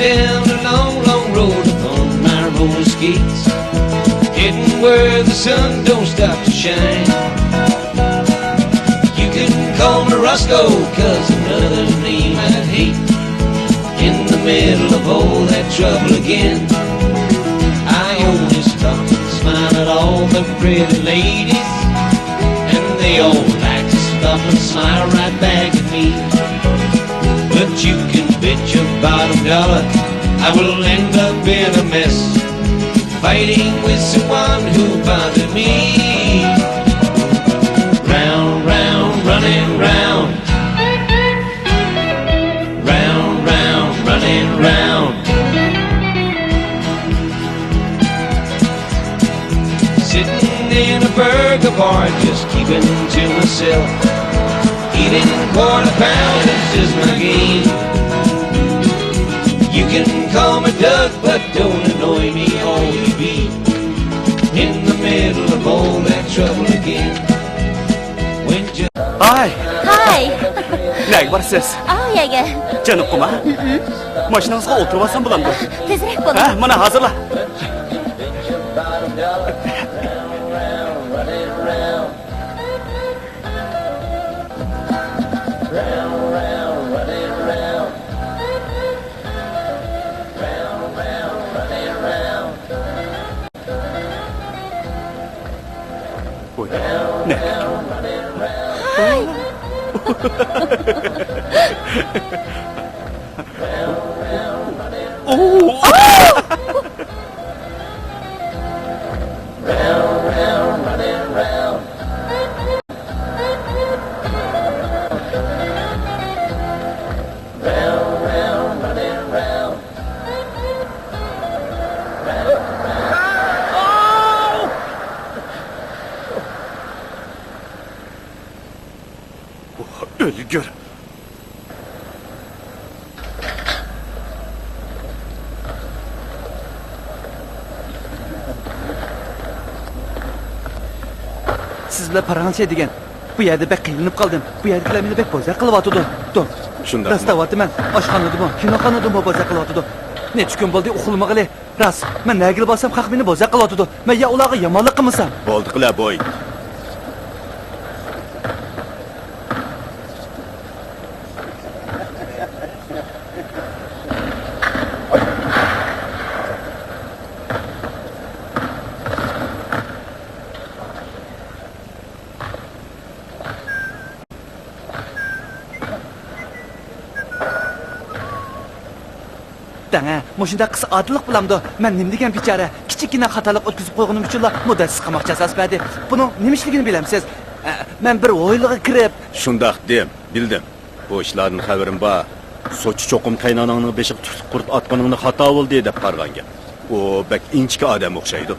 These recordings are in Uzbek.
down the long, long road upon my roller skates, heading where the sun don't stop to shine. You can call me Roscoe, 'cause another name I hate. In the middle of all that trouble again, I only stop and smile at all the pretty ladies, and they all like to stop and smile right back at me. But you can bet your bottom dollar I will end up in a mess, fighting with someone who bothered me. Round, round, running round, round, round, running round. Sitting in a burger bar, just keeping to myself, eating quarter pounders is my game. You can call me Doug, but don't annoy me, all you be in the middle of all that trouble again. When you... Hi. Hi. Ne varsiz? Ağayaga. Canım kuma. Maşinanızga oturmasam bulamdı. Tezrek bo'ldi. Ha, mana hazırla. Ne? Hi. Ölgür. Siz bilan parancha degan. Bu yerda bek qiynalib qoldim. Bu yerdagilar meni bek bozor qilyapti. Dur. Shunda. Dastavotman. Oshxonadimi, kinoxonadimi bozor qilyapti. Necha kun bo'ldi uxlamag'ili. Ras, men nagil bo'lsam haq meni bozor qilyapti. Men ya ularga yomonlik qilmasam. Bo'ldi qila boy. Dana, mushunda qis odillik bilamdi. Men nim degan bichara, kichikina xatolik o'tkazib qo'yganim uchun muddatsiz qamoq jazosi berdi. Buning nima ishligini bilamsiz? Men bir o'yliga kirib, Shundaq dem, bildim. Bu ishlarning xabarim bor. Sochi cho'qim qaynonangning beshiq tutib qurt atqaningni xato bo'ldi deb qarg'anga. U bak inchki odam o'xshaydi.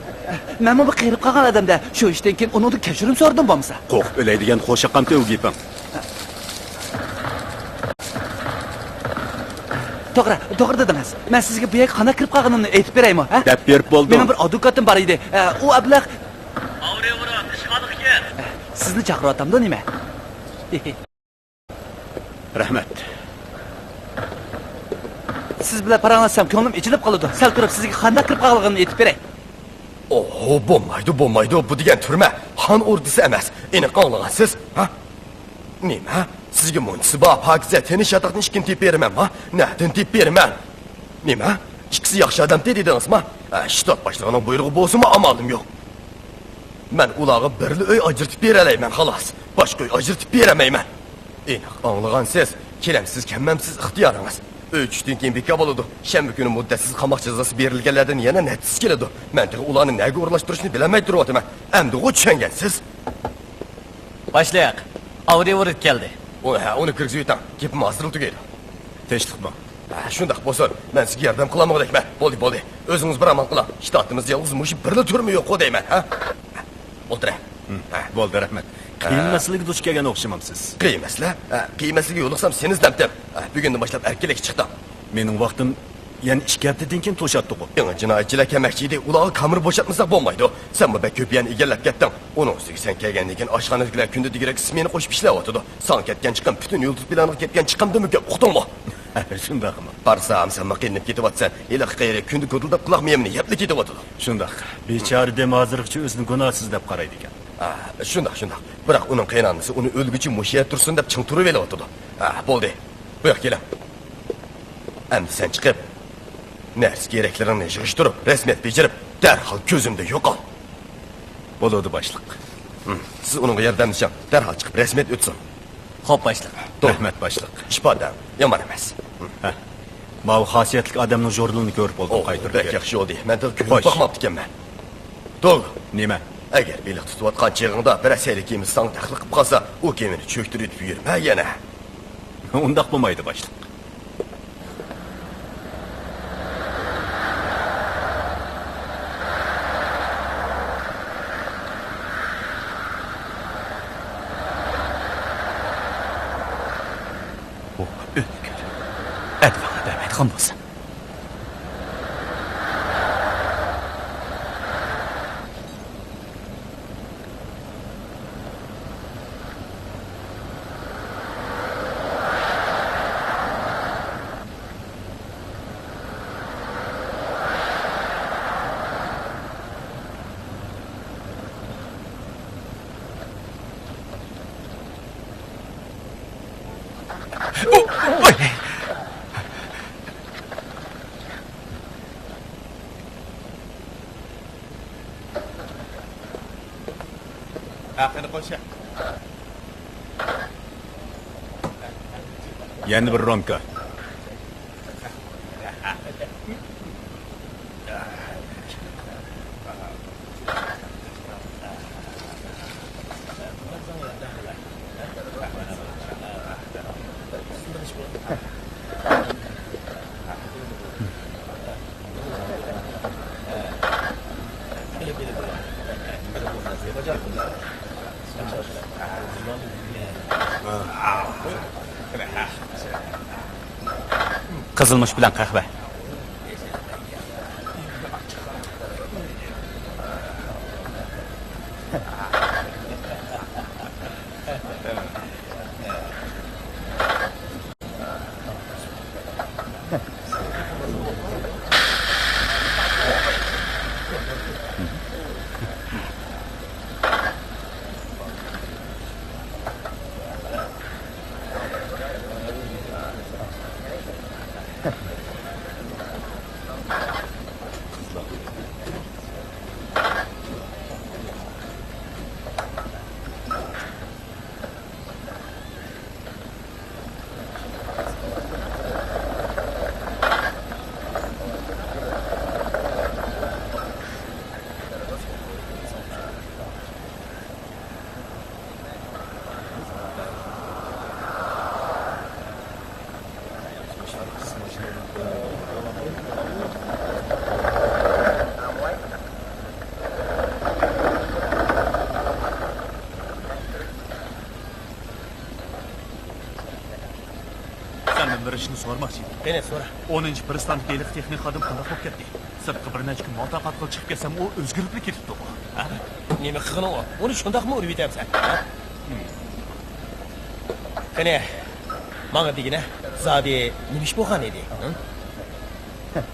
men bu qirib qolgan odamda shu ishdan keyin undan kechirim so'radim bo'lmasa. Qo'rqib o'laydigan qo'shiqqan tevgipim. To'g'ri dedingiz. Men sizga bu yerga qana kirib qolganimni aytib beraymi, ha? Deb berib bo'ldim. Mening bir advokatim bor edi. U ablah Avrevra, ishqaliq kel. sizni chaqiryaptimda nima? Rahmat. Siz bilan paranglashsam ko'nglim ichilib qoladi. Sal turib sizga qanday kirib qolganimni aytib beray. Oh, bo'lmaydi. Bu degan turma xon ordisi emas. Eni qonlagansiz, ha? Nima? Sizga munisi bor, pakiza tenish yataqni hech kim tep beraman, ha? Na'dan tep beraman. Nima? Ikkisi yaxshi odam dedingizmi? Shtat boshlig'ining buyrug'i bo'lsa-mu, amalim yo'q. Men ularga birli uy ajratib beralayman, xolos. Boshqa uy ajratib beramayman. Eni qonlagansiz, kelamsiz, kelmamsiz ixtiyoringiz. 3 kundan keyin bekor bo'ladi. Shanba kuni muddatsiz qamoq jazosi berilganlardan yana natijasiz keladi. Men ularni nega o'rlashtirishni bilamay turibman. Endi u tushungansiz. Başlayak. Avrevorit geldi. Uni kirgizib yutam. Gapim hozir tugaydi. Tinchlikmi? Shundaq bo'lsin. Men sizga yordam qilamoqdayman. Bo'ldi. O'zingiz bir amal qiling. Shtatimiz yolg'iz mushi birli turmi yo'q deyman, ha? O'tiring. Bo'ldi, rahmat. Qiyin masalaga duch kelgan o'xshamamsiz. Qiyin masala? Qiymasiga yo'liqsam seni izdamdim. Bugundan boshlab erkalik chiqdim. Mening vaqtim yana 2 haftadan keyin to'shatdi-ku. Yangi jinoyatchilar kelmoqchi edi. Ularga kamir bo'shatmasak bo'lmaydi. Sen bu ko'piyani egallab ketding. Uning ustiga sen kelgandan keyin oshxonadagilar kunda digirak ismini qo'shib ishlayotdi. Son ketgan chiqim, butun yulduz planiga ketgan chiqimdimi ko'p uqdingmi? Shundaqmi? Barsam sen makinib ketyapsan. Iliq qayra kundi ko'dildab quloqmayamni yapli ketyapti. Shundaq. Bechora dem hozirgacha o'zini gunohsiz deb qaraydi ekan. Shundaq. Biroq uning qaynonasi uni o'lguchi mushiya tursin deb ching turib elyapti. Bo'ldi. Bu yoqqa kelam. Endi sen chiqib, narsa keraklarini yig'ishtirib, rasmiyat bejirib, darhol ko'zimda yo'qol. Bo'ladi boshliq. Siz uning yordamchisi, darhol chiqib rasmiyat o'tsin. Xo'p, boshliq. Rahmat boshliq. Ishbodam, yomon emas. Bu xosiyatli odamning jo'rligini ko'rib bo'ldim qaytirib. Bek yaxshi oldi. Men til ko'rib boqmabdi ekanman. To'g'ri. Nima? Agar beliq tutayotgan chig'ingda bir asaylikimiz sang taxliq qilib qolsa, u kemini cho'ktirib yurma yana. Undaq bo'lmaydi boshliq. Advanga bermaydigan bo'lsa. Aqini qo'sha. Yana bir romka. Qizilmush bilan qahva. Bir ishni so'rmoqchi edim. Qani so'ra. 10-pristanlik eliq texnik xodim qanday bo'lib ketdi? Sirtqi bir necha kun muloqot qilib chiqib kelsam, u o'zgarib ketibdi. Nima qilgani u? Uni shundaqmi urib yetamsan? Qani, menga degina, zodi nima ish bo'lgan edi?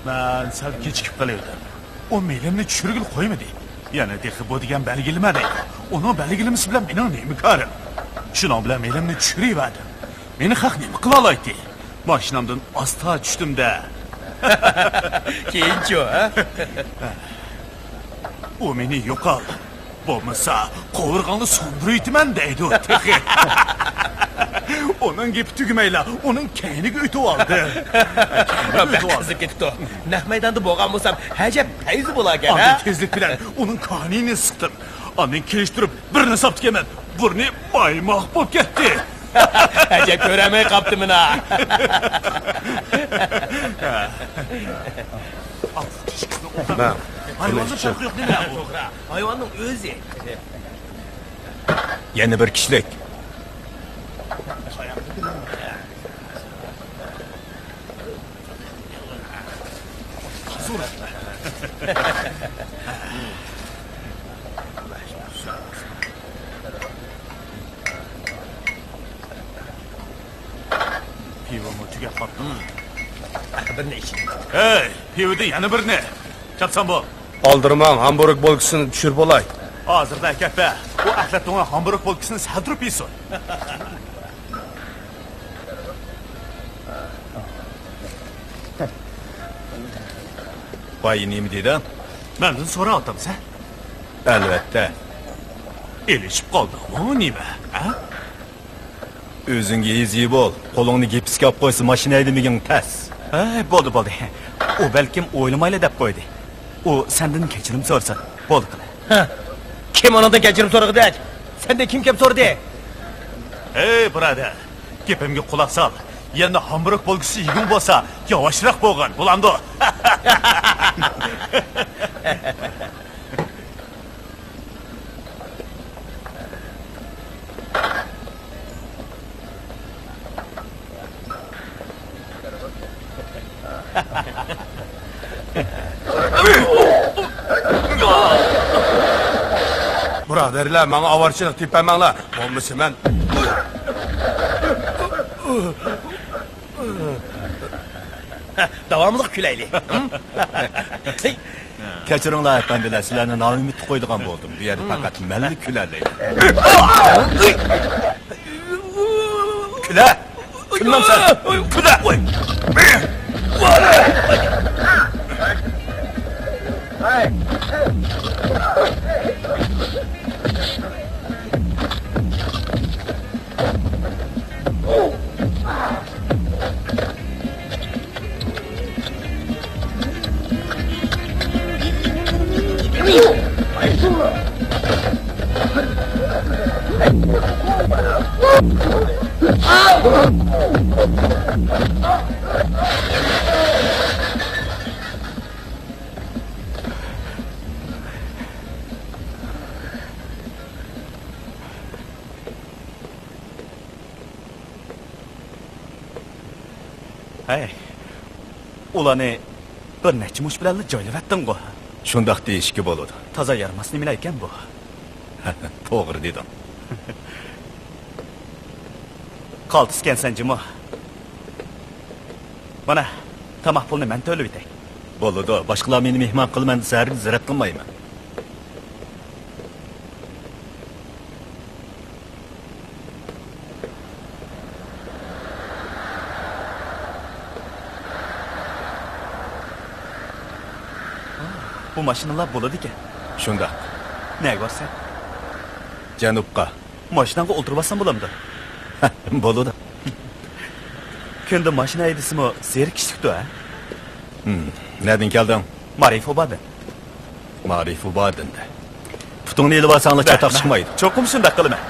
Men sal kechikib qoldim. U melimni tushirgil qo'ymadi. Yana texi bu degan belgilamadi. Uni belgilamasi bilan mening nima ko'rim? Shuning bilan melimni tushirib meni haq nima qila oladi? Mashinamdan asta tushdim-da. Keyinchi, ha? U meni yo'qol. Bo'lmasa, qovurg'onni so'ndirayman deydi u texi. Onun gapi tugamayla, uning kayniga o'tib oldi. Qizib ketibdi. Naq maydonda bo'lgan bo'lsam, hajab tayzi bo'lar ekan, ha? Ondan tezlik bilan uning qonini siqdim. Ondan kelishtirib, birini saptikaman. Burni baymoq bo'lib ketdi. Hajab ko'ramay qopti mina. Hayvonning farqi yo'q nima? To'g'ri. Hayvonning o'zi. Yana bir kishilik. pivomu tugab qoldi. Bir ne iş? Hey, pivida yana bir ne? Chapsan bo'l. Aldırmam, hamburg bolkasını düşürüp olay. Hozirda akafa, bu axlatdan hamburg polkisini saldirib yeysin. Vay neymi dedi? Mendan so'rayapsan. Albatta. Elishib qoldingmi, nima? Ha? O'zingga yezi bo'l. Qo'lingni gipsga olib qo'ysa mashina haydamagin tas. Bo'ldi. U balkim o'ylamayla deb qo'ydi. U sendan kechirim so'rasa, bo'ldi. Kim ondan geçirip soruqdi? Sen de kim soruqdi? Hey, brother. Gapimga quloq sol. Yana hamburg polkisi yegun bo'lsa, yavaşroq bo'lgan. Bo'landi. Biraderler, bana avarçılık tepemengler. Olmuşsa ben... Davamlıq küləyli. Kechiringlar efendiler, sizlarni noumid qo'ydigan bo'ldim. Bu yerda faqat malli kularlaydi. Kula! Kulmam sen! Kula! Hey. Ularni bir necha mush bilan joylavatding-ku. Shundoq deyishga bo'ladi. Toza yarmas nimalar ekan bu? To'g'ri dedim. Qaltiskansan jimo. Mana tamoq pulni men to'lab etay. Bo'ladi. Boshqalar meni mehmon qilman desa, zirat qilmayman. Bu mashinalar bo'ladi ekan. Shundoq. Ne görsen? Janubqa. Mashinaga o'tiribsan bo'lamdi. Bo'ladi. Kunda mashina haydasimi zerikishdi ha? Nereden keldin? Marifobadi. Marifobadinda. Putingni ilib olsanglar chatoq chiqmaydi. Cho'qim shunday qilaman.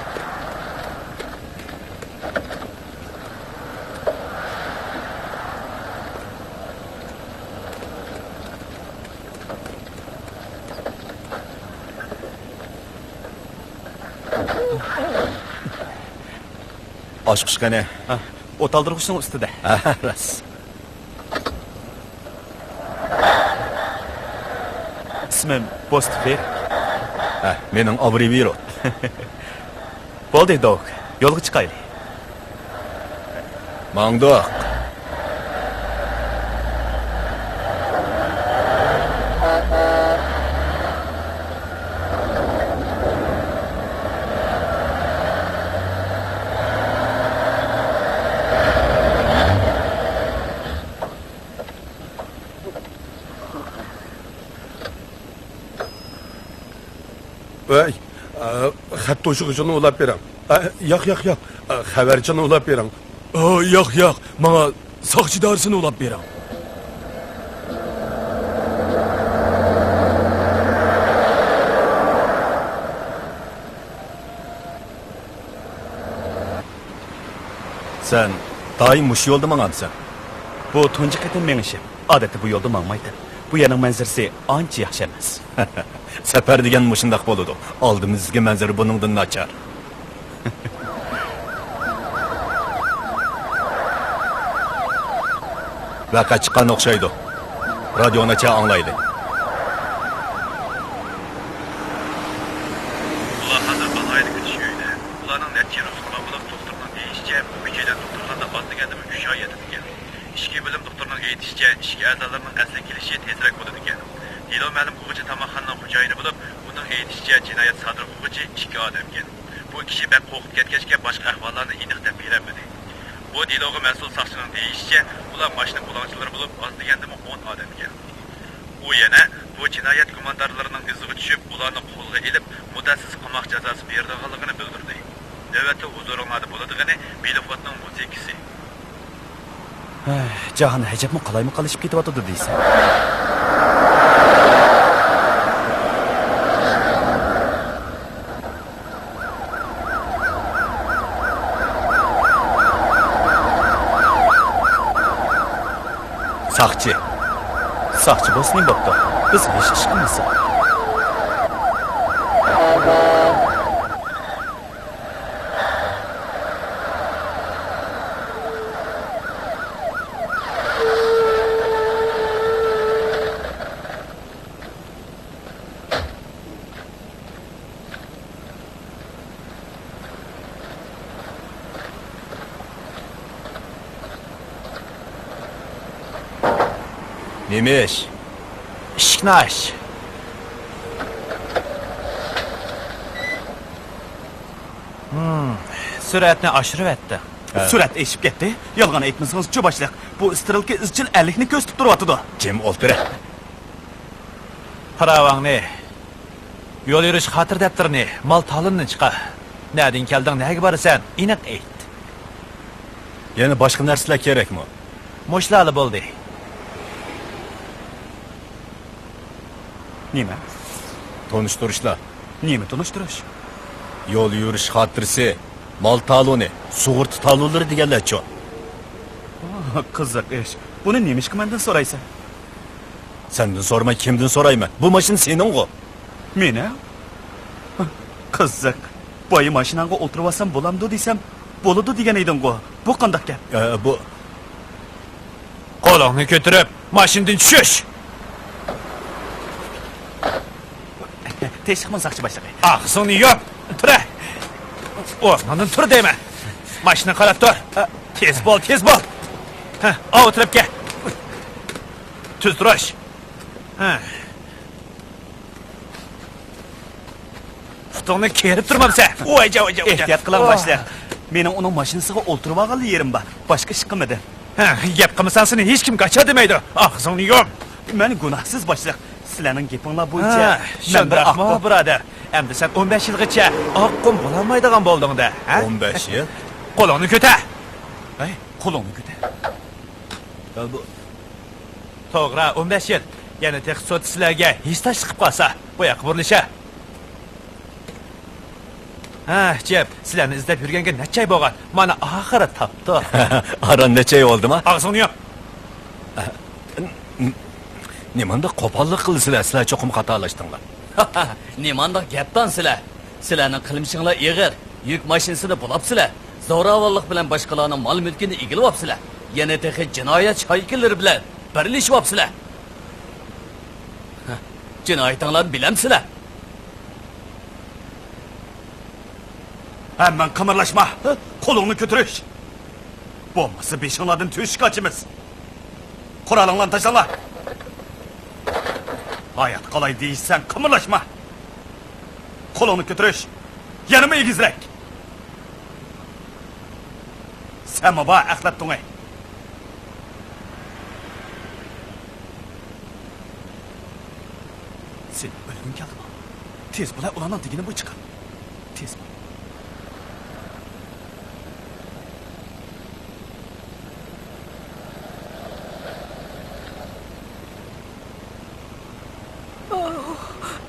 Oshqish qani? O't oldirg'ichning ustida. Ras. İsmim Postfer. Mening Abriviro. Bo'ldi, Dog. Yo'lga chiqaylik. Mangdoq. Vay, xat to'shig'ini ulab bering. Yo'q. Xabarchini ulab bering. Yo'q. Bana soqchi dorisini ulab bering. Sen doim mush yo'lda mangamsan. Bu tunji qatim menishim. Odatda bu yo'lda mangmaydi. Bu yerning manzarasi ancha yaxshi emas. Safar degan mushundaq bo'ladi. Oldimizga manzara buningdan nachar. Vaqa chiqqan o'xshaydi. Radionacha anglaydi. Ular hazır balaydı kütüşüyle. Ularning natijasi Qabulov doktorning deyishicha, bu kechada doktorxonada oddiga 3 oy yetib aytishicha, ishga a'zolarining asli kelishi tezroq bo'ladi ekan. Dilo ma'lum qiluvchi tomorxonaning xo'jayini bo'lib, uning aytishicha jinoyat sodir qiluvchi ikki odam ekan. Bu kishi bak qo'rqib ketgachga boshqa ahvollarni aniq deb berolmadi. Bu diloga mas'ul soqchining deyishicha, ular mashina bulonchilari bo'lib, oz degandimi 10 odam ekan. U yana bu jinoyat gumondorlarining iziga tushib, ularni qo'lga ilib, muddatsiz qamoq jazosi berdiganligini bildirdi. Navbatda huzuringlarda bo'ladigani Belofotning musiqasi. Jahon hajabmi qalaymi qalishib ketyapti deysan. Saqchi bo'lsin bo'pti. Biz hech ish qilmaymiz. Neymiş? Ishknash. Suratni oshirib etdi. Surat eshib ketdi. Yolg'on aytmasangiz cho'bashliq. Bu istiralki izchil 50 ni ko'z tutib turyapti. Jim o'ltir. Paravangni, yo'l yurish xotir daftarini, mol tolinni chiqa. Nadin kelding, nega borasan? Aniq ayt. Yana boshqa narsalar kerakmi? Mo'shlali bo'ldi. Nima? Tanıştırışlar. Nima tanishtirish? Yol yurish xotirasi, mol taloni, sug'urta talonlari deganlar-chi. Qiziq ish. Buni nima ish qilmandan so'raysan? Sendan sormay kimdan so'rayman? Bu mashina sening-ku. Meni? Qiziq. Boy mashinangga o'tirib olsam bo'lamdi desam, bo'ladi degan eding-ku. Bu qanday gap? Bu Qo'lingni ko'tarib, mashinadan tushish. Teshikmi saqchi boshlig'i? Og'zingni yop, tura. O'rnidan tur deyman. Mashina qarab tur. Tez bo'l, tez bo'l. Ha, o'tirib kel. Tuz turish. Ha. Futonni kerib turmamsan. O'yja. Ehtiyot qiling boshliq. Mening uning mashinasiga o'tirib olganli yerim bor. Boshqa ish qilmadim. Ha, gap qilmasan seni hech kim qacha demaydi. Og'zingni yop. Men gunohsiz boshliq. Sizlarning gapinglar bo'yicha men bir ahmoq birodar. Endi sen 15 yilgacha oqqum bo'lolmaydigan bo'lding-da, ha? 15 yil. Qo'lingni ko'tar. Ay, qo'lingni ko'tar. Bu to'g'ri, 15 yil. Yana tek sot sizlarga hech tash chiqib qolsa, bu yoqqa burilisha. Ha, jep, sizlarni izlab yurganga necha bo'lgan? Mana oxiri topdi. Aran necha oldimi? Og'zingni yop. Nimanda qo'pollik qilsizlar, sizlar cho'qim xatolashdinglar. Nimanda gapdan sizlar? Sizlarning qilmishinglar ig'ir. Yuk mashinasini bulabsizlar. Zo'ravonlik bilan boshqalarning mol mulkini egilyapsizlar. Yana texi jinoyat shaykillari bilan birlashyapsizlar. Jinoyatinglarni bilamsizlar? Hemen qimirlashma. Qo'lingni ko'tarish. Bo'lmasa beshinglardan tushib qochimiz. Qurolinglarni tashlanglar. Hayat qalay deysan, qimirlashma. Qo'lingni ko'tarish. Yanima egizrak. Sen baba axlat to'ngay. Sen o'lgin keldimi? Tez bo'la ularning digini bu chiqar. Tez bo'l.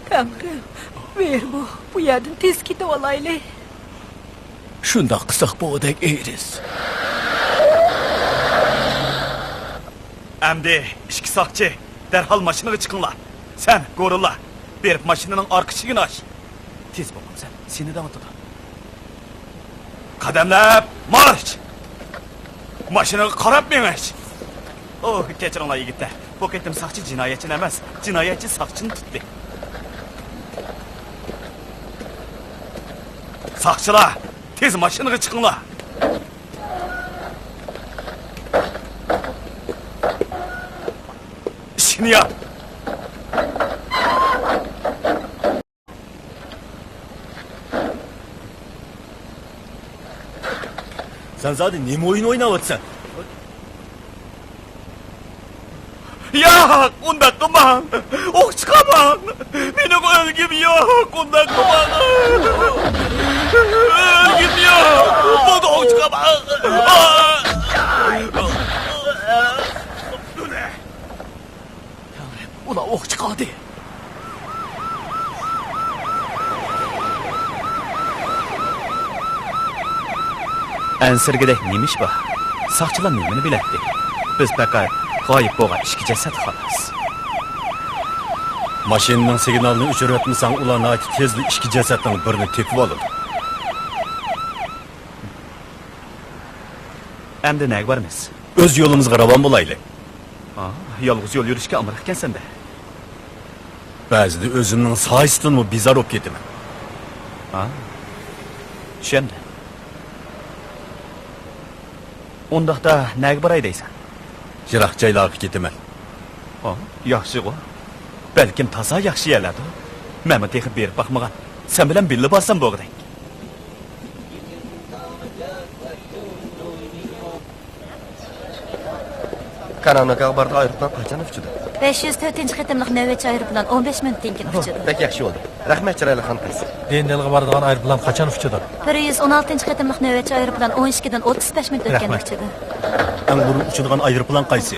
Tanrım, ver bu yerden tez ketib olaylik. Shundoq qilsak bo'dak eriz. Endi ikki soqchi darhol mashinaga chiqinglar. Sen go'rilla, berib mashinaning orqa eshigini och. Tez bo'l sen, seni ham otadi. Qadamlab marsh. Mashinaga qarab menish. Oh, kechiringlar yigitlar. Bu ketim soqchi jinoyatchi emas, jinoyatchi soqchini tutdi. Soqchilar, tez mashinaga chiqinglar. eshikni yop. Sen zaten nima o'yin o'ynayapsan? Yo'q, unda qilmang. O'q chiqaman. Meni o'lgim yo'q, unda qilmang. O'lgim yo'q. Buni o'q chiqaman. Ular o'q chiqadi. Ansirgidek nima ish bor? Soqchilar nimani biladi? Biz faqat g'oyib bo'lgan ishki jasad xolos. Mashinaning signalini o'chirayotmasang, ularni tezlik ishki jasadning birini tepib oladi. Endi nega bormiz? O'z yo'limizga ravon bo'laylik. Yolg'iz yo'l yurishga amr ekansan-da. Ba'zida o'zimning soyisidan bizar bo'lib ketaman. Tushundim. Undaqda nega boray deysan? Yiroq joylarga ketaman. Yaxshi-ku. Balkim toza yaxshi yerlarda. Meni texib berib baxmagan. Sen bilan birga borsam bo'g'day. Kanalga barda aeroplan qachon uchdi? 504 qitimliq navbatchi aeroplan 15 minutdan keyin uchdi. Bek yaxshi bo'ldi. Rahmat Chiraylaxon qiz. Dendelga baradigan aeroplan qachon uchdi? 116 qitimliq navbatchi aeroplan 12 dan 35 minut o'tgan uchdi. Eng burun uchadigan aeroplan qaysi?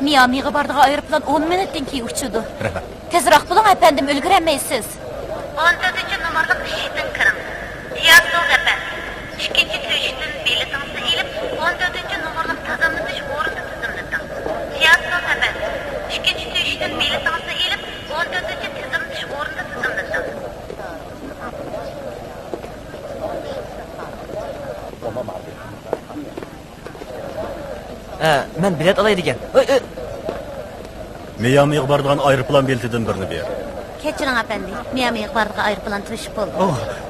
Miamiga baradigan aeroplan 10 minutdan keyin uchdi. Rahmat. Tezroq bo'ling, efendim, ulgurmaysiz. 14-numorli eshikdan kiring. Tiyatro efendim. Ikkinchi eshikdan biletingizni ilib, 14-numorli tizimlash o'rnida tizimlating. Tiyatro efendim. İkinci eshikdan biletingizni ilib, 14-tizimlash o'rnida tizimlating. Men bilet olay degan. Miamiga baradigan aeroplan biletidan birini ber. Kechiring efendim. Miamiga baradigan aeroplan turishib bo'ldi.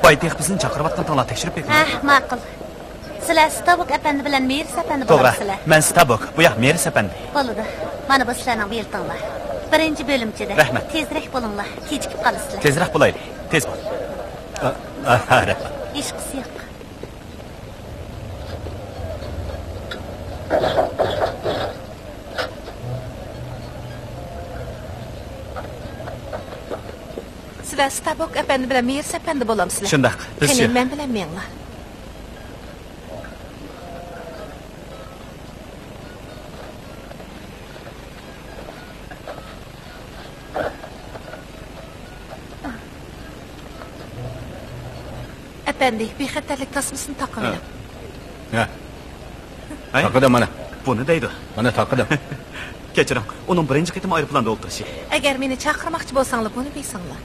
Baytex bizni chaqirayotgan tonglar tekshirib bekmang. Ma'qul. Sizlar Stabok efendi bilan Meris efendi bo'lasizlar. Men Stabok, bu yoq Meris efendi. Bo'ldi. Mana bu sizlarning biletinglar. Birinchi bo'limchida. Rahmat. Tezroq bo'linglar. Kechikib qolasizlar. Tezroq bo'laylik. Tez bo'l. Rahmat. Ish qisiq. Sizlar Stabok efendi bilan Meris efendi bo'lamsizlar. Shundaq. Qani men bilan menglar. Efendi, bexatarlik tasmasini taqavering. Taqadim mana. Buni deydi. Mana taqadim. Kechiring, uning birinchi qitim aeroplanda o'tirishi. Agar meni chaqirmoqchi bo'lsanglar, buni bilsanglar.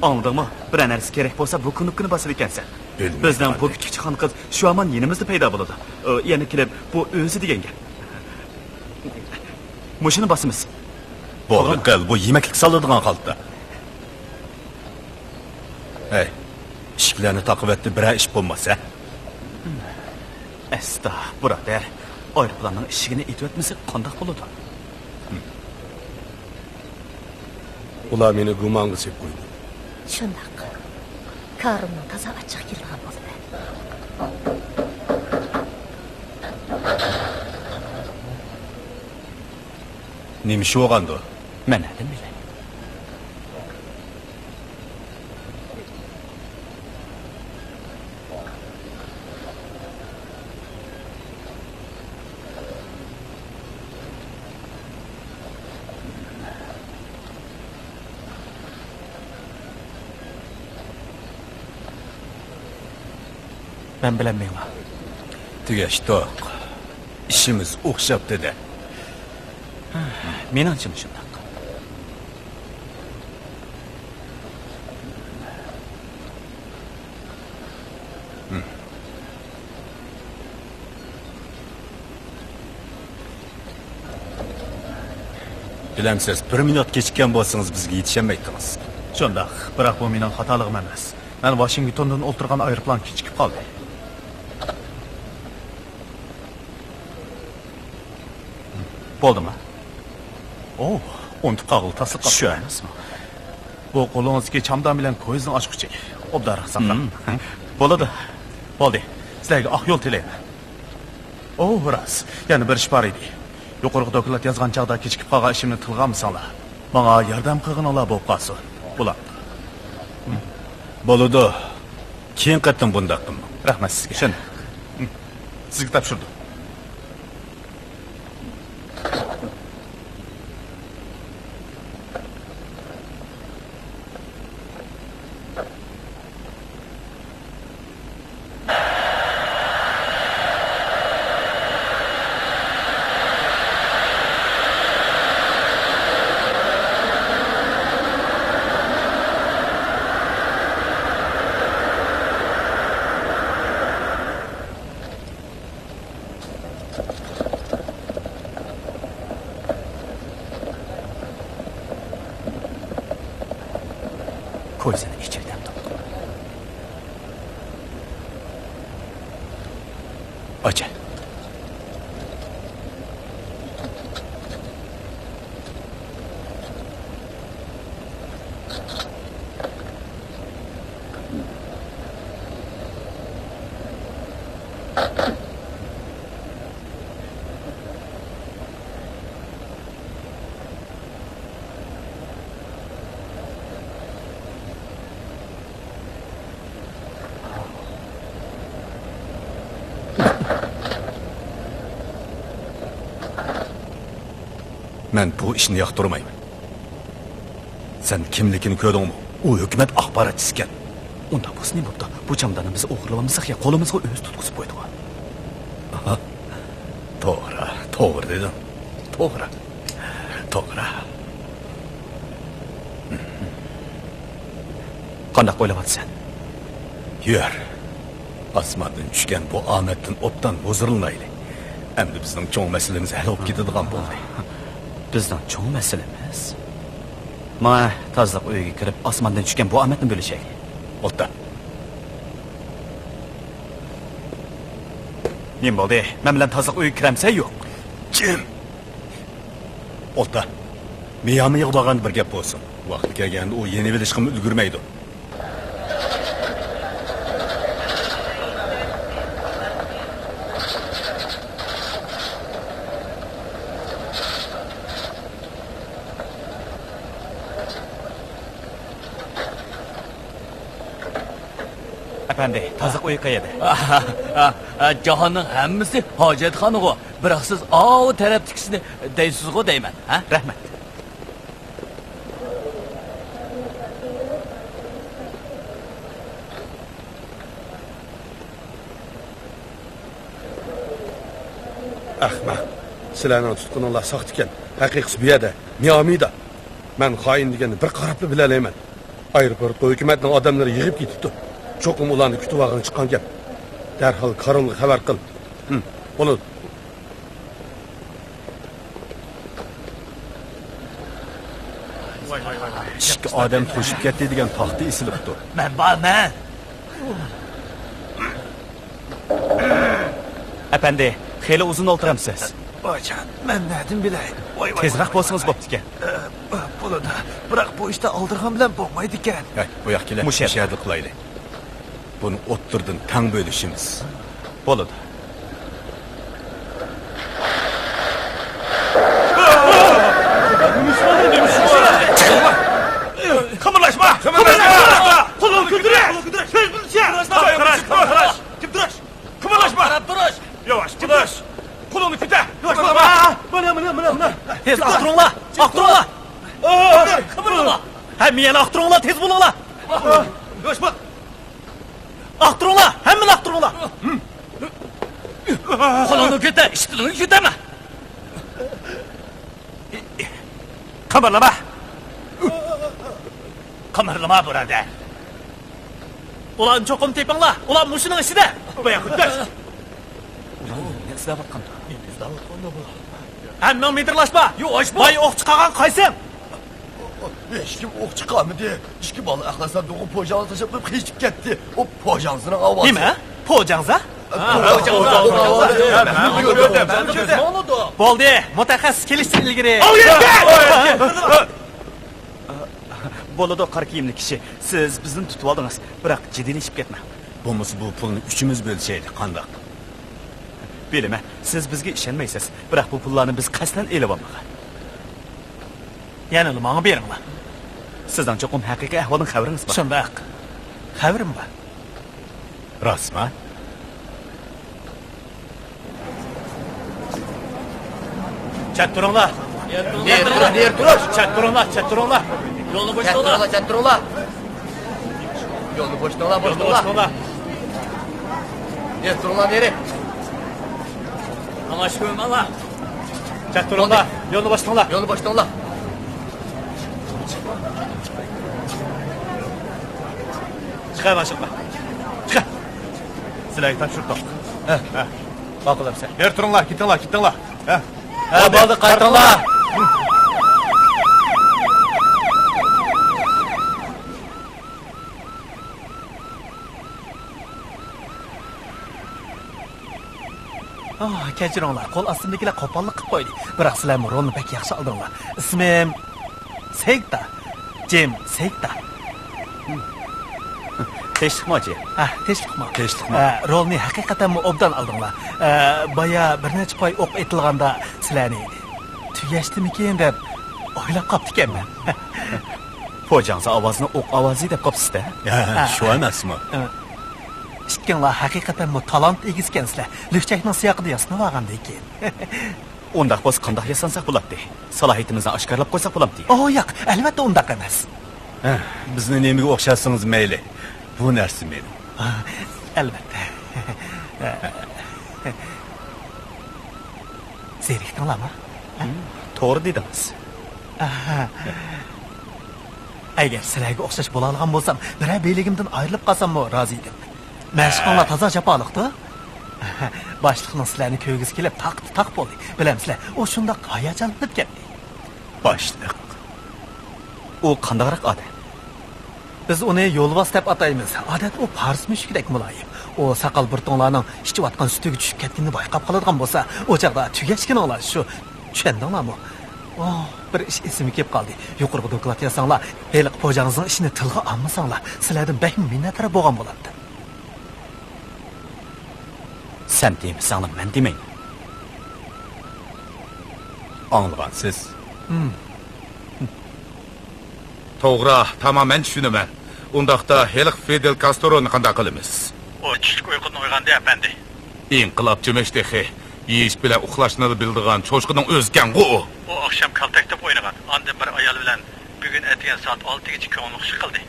Anladingmi? Bir narsa kerak bo'lsa, bu knopkani bosar ekansan. Bizdan bu kichikxon qiz shu amon yenimizda paydo bo'ladi. Yana kelib, bu o'zi degan gap. Mushuni bosimiz. Bo'ldi, qil, bu yemaklik soladigan qaltda. Ishlarni taqib etdi, bir ish bo'lmasa. Birodar, aeroplanning ishigini etib o'tmasa qanday bo'ladi? Ular meni gumonga sep qo'ydi. Shundaq. Karimning toza ochiq kelgan bo'ldi. Nima shu o'g'andi? Men nima bilaman. Ben bilemeyim. Tugashdi. İşimiz o'xshab dedi. Menimcha shunday. Bilamsiz, 1 minut kechikkan bo'lsangiz bizga yetishmaysiz. Shunday, biroq bu mening xatoligim emas. Men Washingtondan o'ltirgan aeroplan kechikib qoldi. Bo'ldimi? Oh, unutib qoldi, tasliq qilib. Tushunasizmi? Bu qo'lingizdagi chamdan bilan ko'zingizni ochquchi. Obdariq saqlang. Bo'ladi. Bo'ldi. Sizlarga oq yo'l tilayman. Oh, ras. Yana bir ish bor edi. Yuqorgi dokument yozgan chaqda kechikib qolgan ishimni tilga olsanglar, menga yordam qilganlar bo'lib qolsin. Bular. Bo'ladi. Keyin qattim bunda qildim. Rahmat sizga. Shun. Sizga topshirdim. Ko'zini ichirdim. Ocha. Men bu ishni yoqtirmayman. Sen kimligini ko'rdingmi? U hukumat axborotchisi ekan. Unda bu ne bo'pti? Bu chamdanimizni o'g'irlamamizga ya qo'limizga o'z tutqizib qo'ydi. To'g'ri dedim. To'g'ri. Qanday o'ylayapsan? Yur. Osmondan tushgan bu omaddan obdan huzurlanaylik. Endi bizning cho'ng masalamiz hal bo'lib ketadigan bo'ldi. Bizning cho'ng masalamiz. Mana tozliq uyiga kirib, osmondan tushgan bu omadni bo'lishaylik. O'ta. Nima bo'ldi? Men bilan tozliq uyiga kiramsa yo'q. Kim? O'ta. Miyami yig'lagan bir gap bo'lsin. Vaqti kelganda u yeni bilishga ulgurmaydi. Efendi, tozliq uyi qayerda? Jahonning hammasi hojatxonaga, biroq siz o tarafdikisini deysiz-ku deyman, ha? Rahmat. Ahmaq. Sizlarning tutquninglar soxta ekan. Haqiqati bu yerda, Miyamida. Men xoin deganni bir qarabli bilalayman. Aeroportga hukumatning odamlari yig'ib ketibdi. Cho'qim ularni kutib olgan chiqqan gap. Darhol Karolga xabar qil. Bo'ladi. Ikki odam qo'shib ketdi degan taxti esilibdi. Men borman. Efendi, xeyli uzun o'tiramsiz. Boycan, men nadim bilay. Tezroq bo'lsangiz bo'pti ekan. Bo'ladi. Biroq bu ishda oldirgan bilan bo'lmaydi ekan. Bu yoqqa kelib, mushaydi qilaylik. Buni o'ttirdan tang bo'lishimiz. Bo'ladi. Kımırlaşma! Kulun güldüre! Kıraş! Kim duruş? Kımırlaşma! Yavaş, duruş! Kulunu küte! Yavaş! Bana! Tez aktırınla! Aktırınla! Kımırlama! Hem yeni aktırınla, tez bulunla! Yavaş bak! Aktırınla! Hemen aktırınla! Kulunu küte, işittiğini küteme! Kımırlama! Kımırlama burada! Ulan çokum tepinla! Ulan muşunun içinde! Bayağı kütler! Ne size bakın? Hemen midirlaşma! Yavaş bu! Bay ok çıkaran kaysın! Hiç kim ok çıkarmadı. Hiç kim balı aklasam da o pojanı taşıp kaçıp gitti. O pojansının havası. Nime? Poğacanza? Poğacanza! Ben gördüm. Bo'ldi, mutaxassis kelishdan ilgari. Bo'ladi, qora kiyimli kishi. Siz bizni tutib oldingiz, biroq jiddiyleşib ketma. Bo'lmasa bu pulni uchimiz bo'lishaylik, qandoq? Bilaman, siz bizga ishonmaysiz, biroq bu pullarni biz qasdan elib olmagan. Yana menga beringlar. Sizdan cho'qim haqiqiy ahvoldan xabaringiz bor. Shundoq. Xabarim bor. Rostmi? Chat turinglar. Yer turish. Chat turinglar, chat turinglar. Yo'lni bo'shtinglar. Chat turinglar. Yo'lni bo'shtinglar. Yer turinglar, neri? Amash ko'manglar. Chat turinglar. Yo'lni bo'shtinglar. Yo'lni bo'shtinglar. Chiqar mashqlar. Chiqar. Sizlarga topshirdim. Ha. Baqilamsan. Yer turinglar, ketinglar. Ha. Bo'ldi, qaytinglar. Kechiringlar, qo'l ostimdagilar qo'pollik qilib qo'ydi. Biroq sizlar rolni pek yaxshi oldinglar. Ismim Sekta. Jim Sekta. Teshliqmochi. Teshliqmo. Rolni haqiqatan obdan oldinglar. Baya bir necha qo'y o'q etilganda sizlarni tugashdimikin deb o'ylab qopti ekanman. Fojansa ovozini o'q ovozi deb qopsizda. Shu emasmi? Ishtinglar haqiqatan talant egizkansizlar. Lüchchakning siyoqida yasanib olganda ekan. Undaq bo'lsa qanday yasansak bo'ladi? Salohiyatimizni oshkorlab qo'ysak bo'lamdi. Yo'q, albatta undaq emas. Bizni nemaga o'xshasangiz mayli. Bu narsa meni. Albatta. Zerikdinglarmi? To'g'ri dedingiz. Agar sizlarga o'xshash bo'la olgan bo'lsam, biror beyligimdan ayrilib qolsam-mo rozi edim. Mashqinglar toza japoliqdi. Boshliqning sizlarni ko'rgisi kelib taq bo'ldi. Bilamsizlar, u shundoq hayajonlanib ketdi. Boshliq. U qandayroq odam? Biz uni yo'lvoz deb ataymiz. Odat u fars mushukdek muloyim. O saqal burtonlarning ichib sutiga tushib ketganini bayqab qoladigan bo'lsa, o'chaqda tugashkininglar shu. Tushundinglarmi? Bir ish esimga kelib qoldi. Yuqorgi doklad yasanglar, heliq po'jangizning ishini tilga olmasanglar, sizlardan bek minnatdor bo'lgan bo'ladi. Sen deymisan, men demayman. Anlagansiz. To'g'ri, tamamen tushunaman. Undaqda Heliq Fidel Castro'ni qanday qilamiz? O tushlik uyqudan uyg'ondi, efendi. İnqilobchi meshdehi, yeyish bilan uxlashni bildigan cho'shqining o'zgan-ku u. O akşam kaltakda o'ynagan. Ondan bir ayol bilan bugun ertaga soat 6gacha ko'ngil qildi.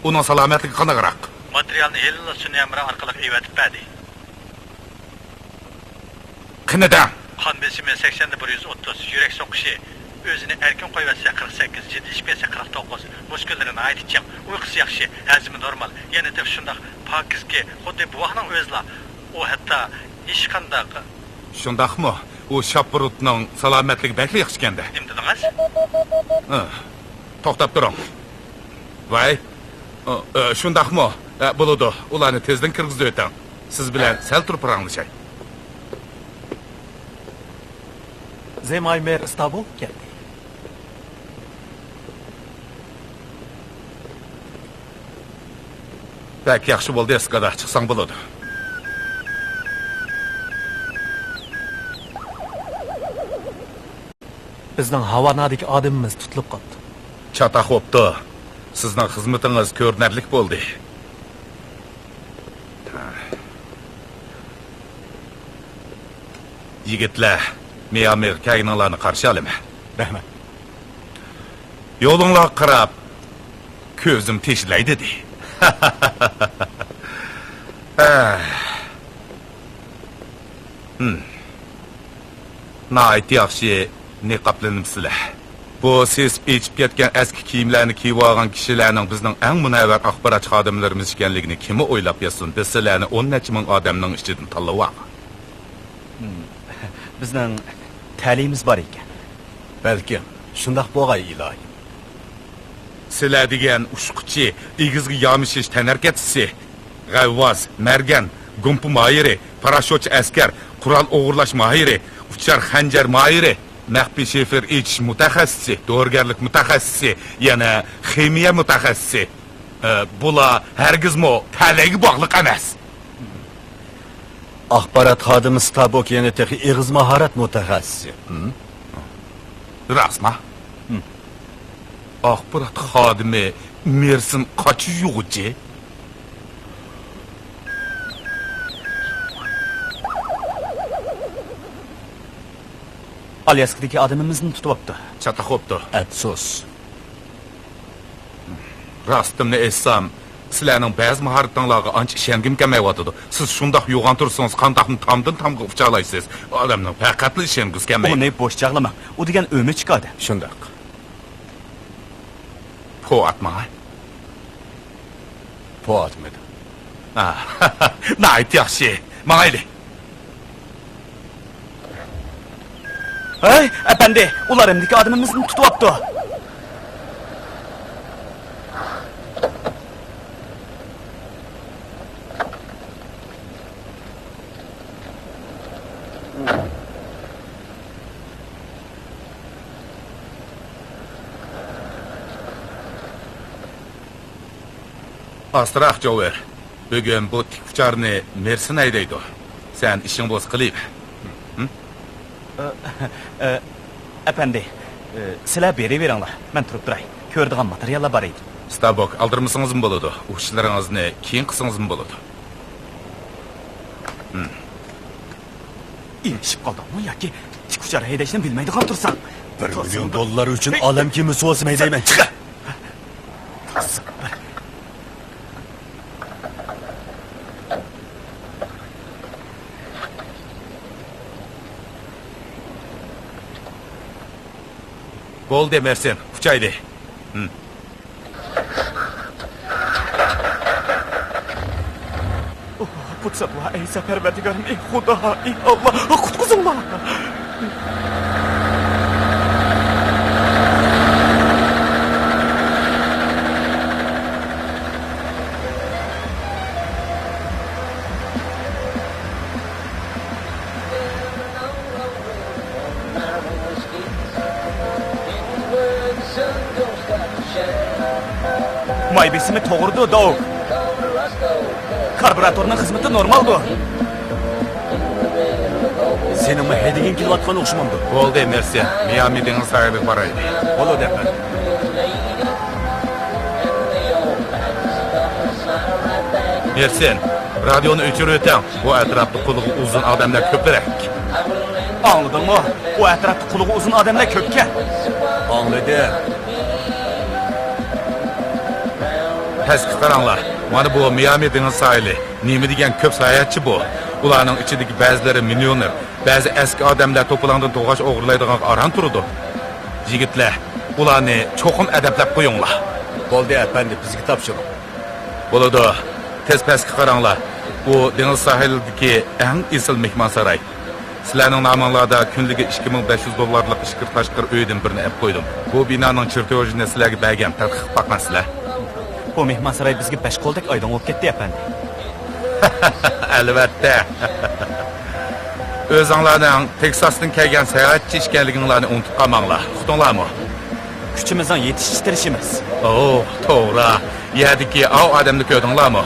Uning salomatligi qanaqroq? Materialni Helena Sunyamra orqali evatib berdi. Qinidan? Qon besimi 80-130, yurak so'qishi o'zini erkin qo'yvatsa 48, jiddiylik bersa 49, muskullarini aytishim, uyqusi yaxshi, hazmi normal. Yana da shundoq pokizki, xuddi buvoqning o'zla. O hatto hech qanday Shundaqmi? U Shapurutning salomatligi bakli yaxshi ekanda. Nima dedingiz? To'xtab turing. Voy. Shundaqmi? Bo'ladi. Ularni tezdan kirgizib o'ting. Siz bilan sal turib ranglashing. Zemaymer İstanbul geldi. Belki yaxshi bo'ldi, eskada chiqsang bo'ladi. Bizning havanadagi odamimiz tutilib qoldi. Chata xo'pdi. Sizning xizmatingiz ko'rinarlik bo'ldi. Yigitlar, men Amerikaliklarni qarshi olaman. Rahmat. Yo'linglar qarab ko'zim teshlaydi dedi. Nayt yaxshi niqoblanibsizlar. Bu siz ichib ketgan eski kiyimlarni kiyib olgan kishilarning bizning eng munavvar axborot xodimlarimiz ekanligini kim o'ylab yasin? Biz sizlarni 10 necha ming odamning ichidan tanlab olgan. Bizning ta'limimiz bor ekan. Balki shundoq bo'lg'ay ilohim. Sizlar degan ushquchi, igizga yomishish tanarkatchisi, g'avvos, margan, gumpu mahiri, parashutchi askar, qurol o'g'irlash mahiri, uçar xanjar mayiri, maxfiy şefer ichish mutaxassisi, doğurgarlik mutaxassisi, yana ximiya mutaxassisi. Bular hargizmi talaga bog'liq emas. Axborot xodimi Stabok yana texi ig'iz mahorat mutaxassisi. Rostmi? Axborot xodimi Mersin qochish yo'g'ichi? Alyaskadagi odamimizni tutyapti. Chata xo'pdi. Afsus. Rostimni aytsam, sizlarning ba'zi mahoratinglarga ancha ishongim kelmayotdi. Siz shundoq yo'g'on tursangiz, qandoqni tomdan tomga uchalaysiz. Odamning faqatli ishongiz kelmaydi. Uni bo'sh chaqlama. U degan o'mi chiqadi. Shundoq. Po'atma. Po'atmadi. Nayt yaxshi. Mayli. Hey, efendi, ular emdiki adamimizni tutyapti. Astroq Jover. Bugun bu tikkucharni Mersin aydaydi. Sen ishing bo'z qilib. Efendi, sizlar beraveringlar. Men turib turay. Ko'radigan materiallar bor edi. Stabok aldırmışsınız mı buludu? O işlerinizini keyin qilsangiz mı buludu? İlişib qaldingmi yoki tikkuchar haydashni bilmaydigan tursan? $1 milyon uchun olam kimi so'zim haydayman. Chiqa. Bol demersin, uçaydı. Kutsatla ey seferberdigarım, ey Xudo, ey Allah, qutquzinglar. May besimi to'g'ridu, Dov. Karburatorning xizmati normaldu. Sening haydaging kelayotgan o'xshamamdi. Bo'ldi, merci. Miami dengiz sayli boraydi. Bo'ladi, efendim. Mersin, radyonu o'chirib o'ting. Bu atrofda qulug'i uzun odamlar ko'proq. Anladingmi? Bu atrofda qulug'i uzun odamlar ko'pka. Anladim. Pastga qaranglar. Mana bu Miami dengiz sayli. Nima degan ko'p sayohatchi bu. Ularning ichidagi ba'zilari millioner, ba'zi eski odamlar to'polondan to'g'ash o'g'irlaydigan aran turdi. Yigitlar, ularni cho'qim adablab qo'yinglar. Bo'ldi, efendi, bizga topshiring. Bo'ladi. Tez pastga qaranglar. Bu dengiz sahilidagi eng esil mehmonsaroy. Sizlarning nominglarda kunliga $2500 ishkir tashqir uydan birini olib qo'ydim. Bu binoning chertojini sizlarga bergan, tadqiq qilmasizlar. Bu mehmonsaroy bizga 5 qo'ldek oydan o'tib ketdi, efendi. Albatta. O'zinglarning Teksasdan kelgan sayohatchi ekanligingizni unutib qolmanglar. Uqdinglarmi? Kuchimizdan yetishtirishimiz. To'g'ri. Yerdagi av odamni ko'rdinglarmi?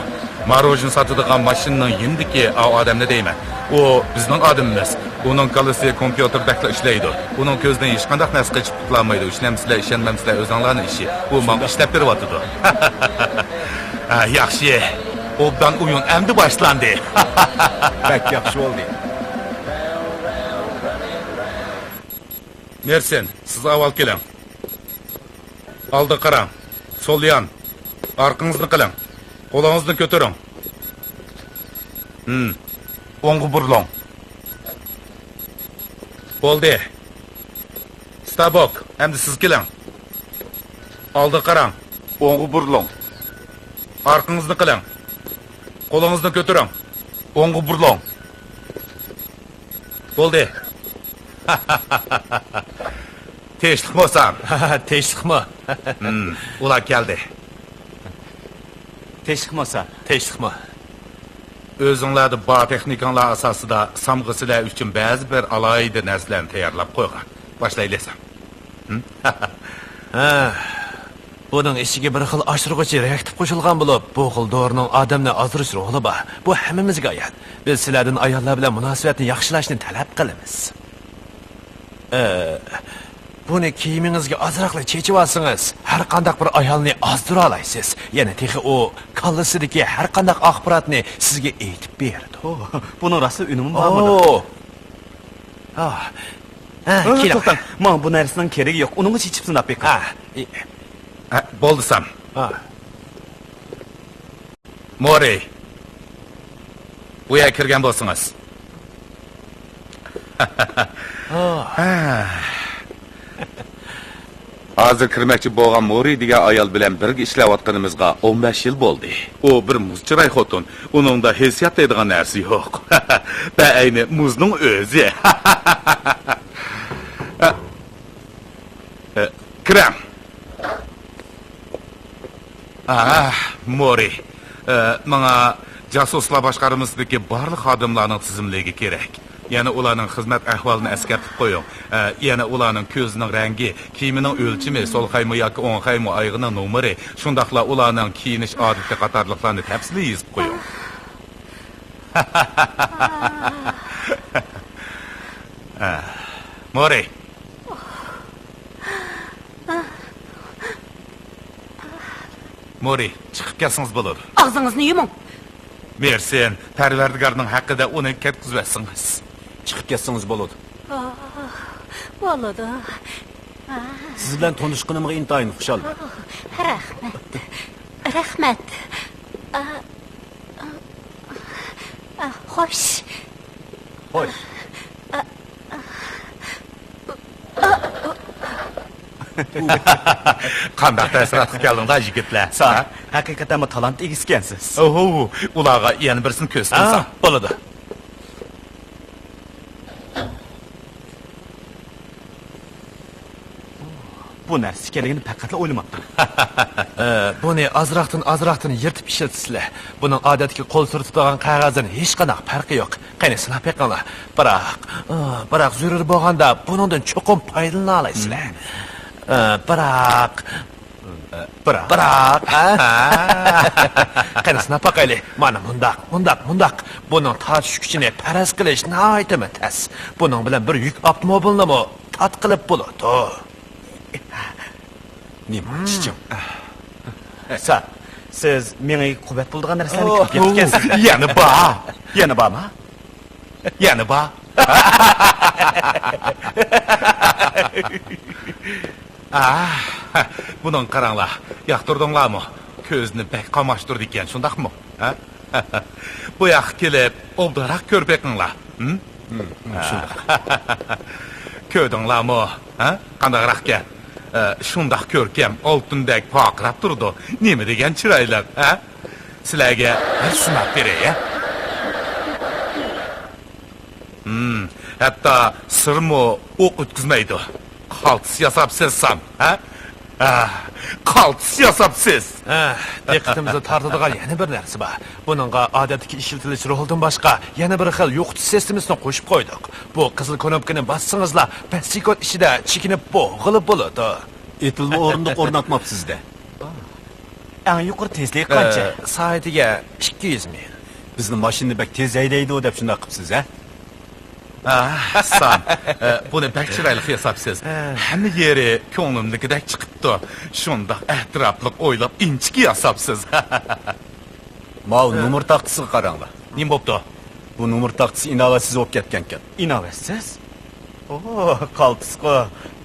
Marojin sotadigan mashinaning yindiki av odamni deyman. U bizning odamimiz. Uning kallasi kompyuterdakla ishlaydi. Uning ko'zidan hech qanday narsa qochib qutulmaydi. Ishlamsizlar, ishonmamsizlar, o'zinglarning ishi. U menga ishlab beryapti. Yaxshi. Obdan o'yin endi boshlandi. Bak yaxshi bo'ldi. Mersin, siz avval keling. Oldi qarang. Sol yon. Orqangizni qiling. Qo'lingizni ko'taring. O'ng'i burlang. Bo'ldi. Stabok, endi siz keling. Oldi qarang. O'ng'i burlang. Orqangizni qiling. Qo'lingizni ko'taring. O'ng'i burlang. Bo'ldi. Tinchlikmi o'san? Tinchlikmi? Ular keldi. Tinchlikmi o'san? Tinchlikmi? Özünlərdə bar texnikanlar əsasında samğısılar üçün bəzi bir alayda nərsələrini tayarlab qoyğan. Başlayılasan. Bunun ishiga bir xil oshirg'uchi reaktiv qo'shilgan bo'lib, bu xil dorining odamni ozdirish ruhi bor. Bu hammamizga oid. Biz sizlardan ayollar bilan munosabatni yaxshilashni talab qilamiz. Buni kiyimingizga ozroqli chechib olsangiz, har qanday bir ayolni ozdira olasiz. Yana texi u kallasidagi har qanday axborotni sizga aytib berdi. Buning rosa unumi bormi? To'xtang, men bu narsaning keragi yo'q. Uningni chechib sinab beqar. Bo'ldi Sam. Mori. Bu yerga kirgan bo'lsangiz. Hozir kirmoqchi bo'lgan Mori degan ayol bilan birga ishlayotganimizga 15 yil bo'ldi. U bir muzchiray xotin. Uningda hissiyat deydigan narsa yo'q. Da ayni muzning o'zi. Kiram. Mori. Menga jasuslar boshqarmasidagi barliq xodimlarning tizimligi kerak. Yana ularning xizmat ahvolini eskartib qo'ying. Yana ularning ko'zining rangi, kiyimining o'lchimi, so'lxaymi yoki o'ngxaymi oyog'ining nomeri, shundaqla ularning kiyinish odati qatorliqlarni tafsiliy yozib qo'ying. Mori. Mori, chiqib kelsangiz bo'ladi. Og'zingizni yuming. Mersen, Parvardigorning haqqida uni ketkizvasangiz. Chiqib ketsangiz bo'ladi. Bo'ladi. Siz bilan tanishganimga intayin xushalman. Rahmat. Xo'sh. Qanday ta'sirat qilganingda yigitlar. Sen haqiqatan talant egiskansiz. Ularga yana birisini ko'rsatsan. Bo'ladi. Bu narsa keligini faqat o'ylamabdim. Buni azroqdan yirtib ishlatsizlar. Buning odatdagi qo'l surtadigan qog'ozdan hech qanday farqi yo'q. Qani sinab beqinglar. Biroq zarur bo'lganda buningdan cho'qim foydalana olasizlar. Biroq qani sinab boqayli. Mana mundaq. Buning tortish kuchini faraz qilish nihoyatda tas. Buning bilan bir yuk avtomobilni tatqilib bo'ladi. Nima chichim? Siz menga quvvat bo'ldigan narsalarni kirib ketgansiz. Yana bormi? Yana bor. Bunun qaranglar. Yoqtirdinglarmi? Ko'zni bak qamashtirdi ekan, shundaqmi? Bu yoq kelib, obdaroq ko'rib beqinglar. Shundaq. Ko'rdinglarmi? Qandayroq ekan? Shundaq ko'rkam, oltindek poqrab turdi. Nima degan chiroylar, Sizlarga bir sinab beray, Hatta sirmo o'q o'tkazmaydi. Qaltis yasabsiz Sam, Qaltis yasabsiz. Diqqatimizni tortadigan yana bir narsa bor. Buningga odatdagi ishlatilish ruhidan boshqa yana bir xil yo'qotish sistemasini qo'shib qo'ydik. Bu qizil knopkani bossangizlar, 5 sekund ichida chekinib bo'g'ilib bo'ladi. Etilma o'rindiq o'rnatmabsizda. Eng yuqori tezlik qancha? Soatiga 200 mil. Bizni mashinani bak tez haydaydi deb shunday qilibsiz, Sam, buni bak chiroyli yasabsiz. Hamma yeri ko'nglimnikidek chiqibdi. Shundaq atrofliq o'ylab inchki yasabsiz. Mau nomer taqtisiga qaranglar. Nima bo'pti? Bu nomer taqtisi inovatsiz bo'lib ketgan ekan. Inovatsiz? Qaltisqo.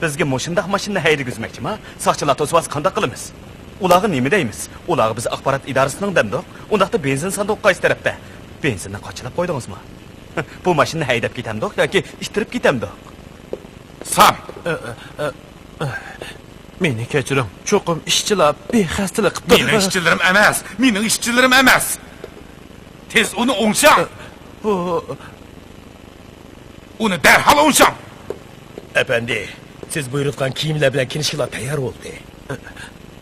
Bizga moshindaq mashinani haydagizmoqchimi? Soqchilar to'svas qanday qilamiz? Ularga nima deymiz? Ular biz axborot idorasining damdoq. Undaqda benzin sanduq qaysi tarafda? Benzinni qochilab qo'ydingizmi? Bu mashinani haydab ketamdoq yoki ishtirib ketamdoq? Sam, meni kechiring. Cho'qim ishchilar bexastalik qildi. Mening ishchilarim emas. Tez uni o'ngshang. Uni darhol o'ngshang. Efendi, siz buyurtgan kiyimler bilan kirishga tayyor bo'ldi.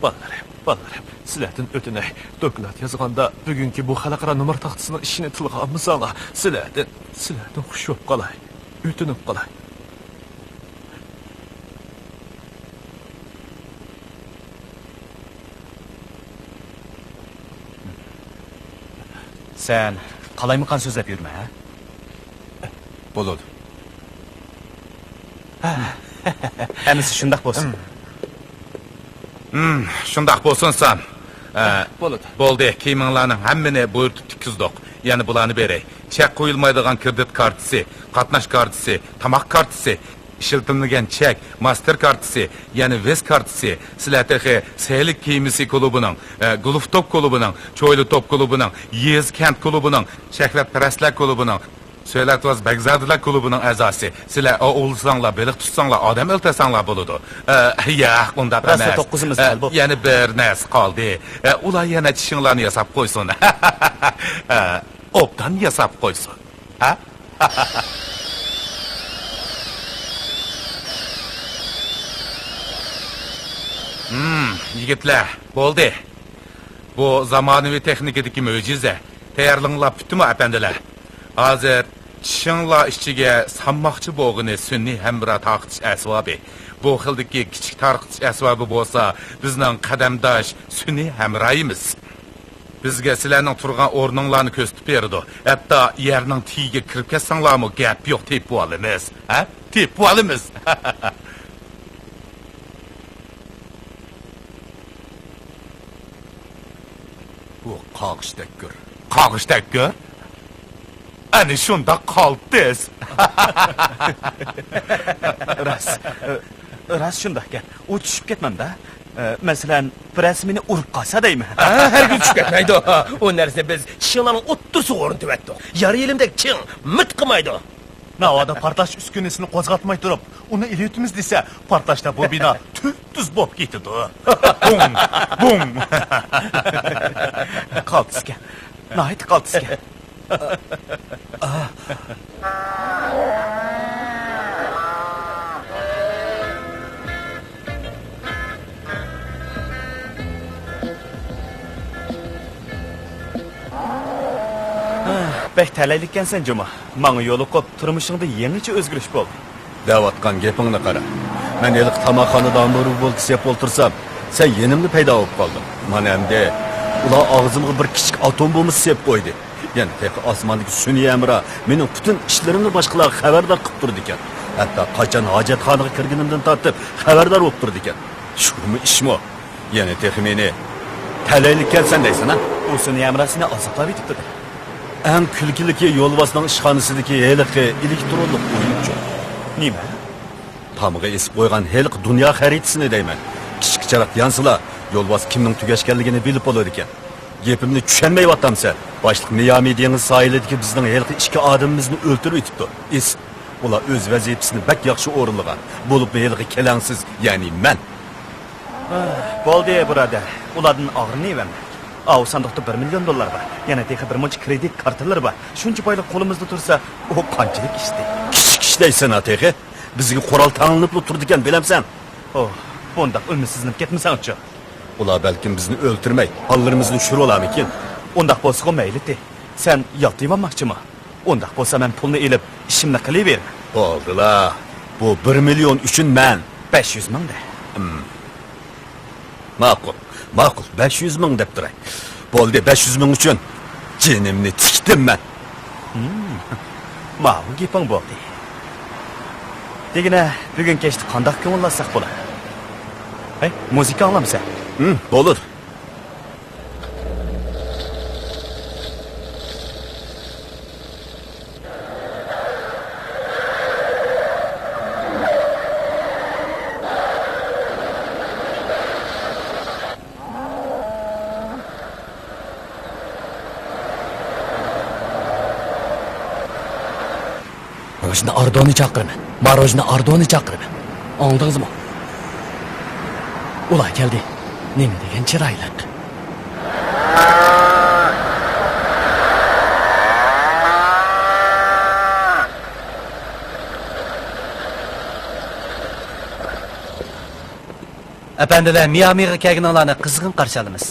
Bolalar, sizlardan o'tinay. Doklad yozganda bugungi bu xalqaro nomer taxtasining ishini tilga olmasanglar, sizlardan xush bo'lib qolay. O'tinib qolay. Sen qalaymiqan so'zlab yurma, ha? Bo'ladi. Hamisi shundoq bo'lsin. Shundoq bo'lsin-san. Bo'ladi. Bo'ldi, kiyiminglarning hammani buyurtib tikizdik. Yana bularni beray. Chek qo'yilmaydigan kredit kartasi, qatnash kartasi, tamoq kartasi, ishiltilmagan chek, master kartasi, yana Vest kartasi, sizlarga Seylik kiyimisi klubining, Golf top klubining, Cho'yli top klubining, Yez kent klubining, Shahvatparastlar klubining, Söylatvoz Bagzadilar klubining a'zosi. Sizlar o'lsanglar, beliq tutsanglar, odam o'ltasanglar bo'ladi. Yo'q, unda emas. Rasta 9'imiz qalbi. Yana bir narsa qoldi. Ular yana tishinglarni yasab qo'ysin. Obdan yasab qo'ysin. Ha? Yigitlar, bo'ldi. Bu zamonaviy texnikadagi mo'jiza. Tayyorlanglar bitimi apandilar. Hozir tishinglar ichiga sanmoqchi bo'lg'ini sun'iy hamra taqtish asbobi. Bu xildagi kichik tarqitish asbobi bo'lsa, bizning qadamdosh sun'iy hamroyimiz. Bizga sizlarning turgan o'rninglarni ko'rsatib berdi. Hatto yerning tiyiga kirib ketsanglarmi gap yo'q, tepib olamiz. Ha? Tepib olamiz. Bu qog'ishdek ko'r. Ana shunda qoldiz. Ras shundoq gap. U tushib ketmanda. Masalan, rasmini urib qolsa deymi? Her gün tushib ketmaydi. O narsa biz tishinglarning 30 o'rnitib etdik. Yarı elimdek ching mit qilmaydi. Navoda portlash uskunesini qo'zg'atmay turib, uni ilyotimiz desa, portlashda bu bino tuz bo'lib ketdi. Bum, bum. Qaltisga. Nahit qaltisga. Bək təlaylikənsən Cuma. Mаңа yo'liqib turmushingda yangicha o'zgarish bo'ldi. Davatqan gapingni qara. Men eliq tamoqxonada amuru bo'ldi deb o'ltirsam, sen yenimni paydo bo'lib qolding. Mana endi ular og'zimga bir kichik atom bombasi sep qo'ydi. Yani tek osmondagi sun'iy amra mening butun ishlarimni boshqalarga xabardor qilib turdi ekan. Hatto qachon hojatxonaga kirganimdan tortib xabardor bo'lib turdi ekan. Shumi ishmi? Yani tek meni talaylikkansan deysan, ha? U sun'iy amrasini oziqlab yetibdi. En külkiliki Yolvas'nın işxanasidagi heliqi elektronlik o'yinchi. Nima? Tamıga esib qo'ygan heliq dunyo xaritasini deyman. Kichik charaq yansıla Yolvas kimning tugashganligini bilib bo'ladi ekan. Gapimni tushunmayaptamsa, boshliq Miyami dengiz sohilidagi bizning heliqi ikki odamimizni o'ltirib yetibdi. Ular o'z vazifasini bak yaxshi o'rinlagan. Bo'lib heliqi kelangsiz, ya'ni men. Bo'ldi, birodar. Ulardan og'rinayman. Av sandıqda $1 milyon var. Yani tek bir muncha kredit kartalar var. Shuncha boylik qo'limizda tursa, o qanchalik ishdi. Kichik ishlaysan ategi. Bizga qoral tanlanib turdi ekan, bilamsan. Oh, bunda ümitsizlanib ketmasan-chi. Ular balkim bizni o'ltirmay, hollarimizni tushirib olarmikin. Undaq bo'lsa mayli-de. Sen yaltaymanmoqchimi? Undaq bo'lsa men pulni elib, ishimni qilaver. Bo'ldilar. Bu 1 milyon uchun men 500 ming da. Ma'qul, 500 ming deb turay. Bo'ldi, 500 ming uchun jinimni tikdim men. Ma'qul gaping bo'ldi. Degina, bugun kechda qanday ko'ngillansak bo'ladi? Hey, muzika anglamsan? Bo'lur. Marojni Ardoni chaqiraman. Marojni Ardoni chaqiraman. Anladingizmi? Ular keldi. Nima degan chiroyliq. Efendiler, Miami'ye kelganlarni qizg'in qarshi olamiz.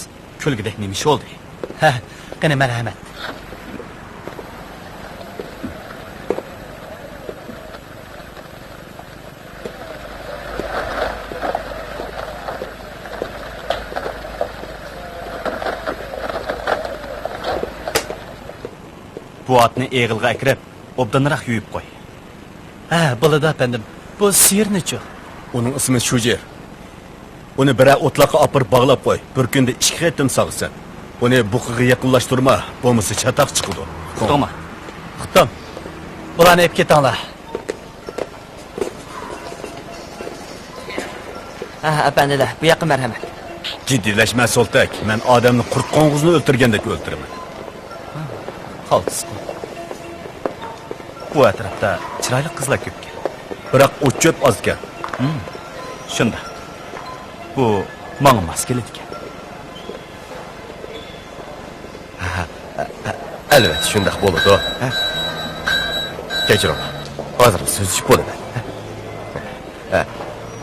kulgidek nima ish bo'ldi? Ha, qani marhamat. Bu otni eg'ilga akirib, obdanroq yuyib qo'y. Ha, bo'ladi efendim. Bu sirnichi. Uning ismi Shujir. Uni bira o'tloqqa opirib bog'lab qo'y. Bir kunda 2 qatim sog'sin. Uni buqiga yaqinlashtirma, bo'lmasa chataq chiqadi. To'g'mi? Xuddom. Bularni ep ketinglar. Ha, efendiler, bu yakın merhamet. Jiddiylashma Soltak. Men odamni qurt qo'ng'izni o'ltirgandek o'ltiraman. Qaltis. Bu atrofda chiroyli qizlar ko'pkan. Biroq o'chib ozgan. Shunda. Bu menga mos keladi ekan. Albatta, shunday bo'ladi. Kechiring. Hozir so'zishib bo'laman.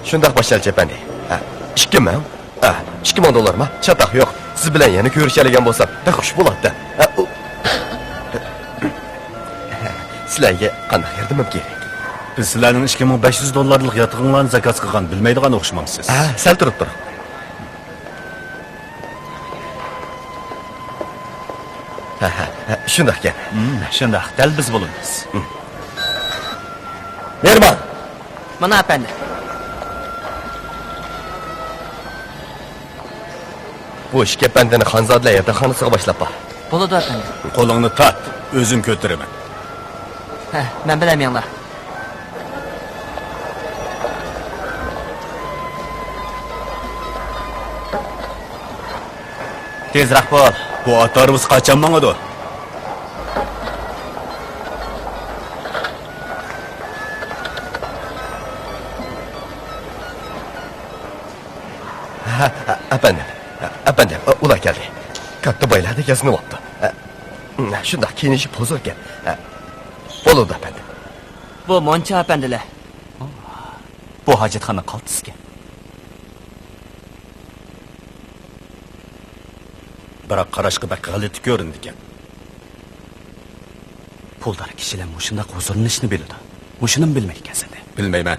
Shunday boshlaychi efendi. 2 ming? 2 ming dollarmi? Chataq yo'q. Siz bilan yana ko'rishadigan bo'lsam, xush bo'ladi. Sizlarga qanday yordamim kerak? Biz sizlarning 2500 dollarlik yotqinlarni zakaz qilgan bilmaydigan o'xshamamsiz. Sal turib tur. Shunday ekan. Shunday, dal biz bo'lamiz. Merman. Mana efendi. Bu ishga bandini Xonzodlar yotoqxonasiga boshlab bor. Bo'ladi efendi. Qo'lingni tat, o'zim ko'tiraman. Ha, ben bilemiyorlar. Tezroq bo'l. Bu otlarimiz qachon mangadi? Efendim, ular geldi. Katta baylarda yazinib oldu. Shunday kiyinishi pozor ekan. Bo'ladi efendim. Bu Moncha efendiler. Bu hojatxona qaltis ekan. Biroq qarashqa bak g'alati ko'rindi ekan. Puldor kishilar mushunda huzurlanishni biladi. Mushuni bilmaydi ekansan. Bilmayman.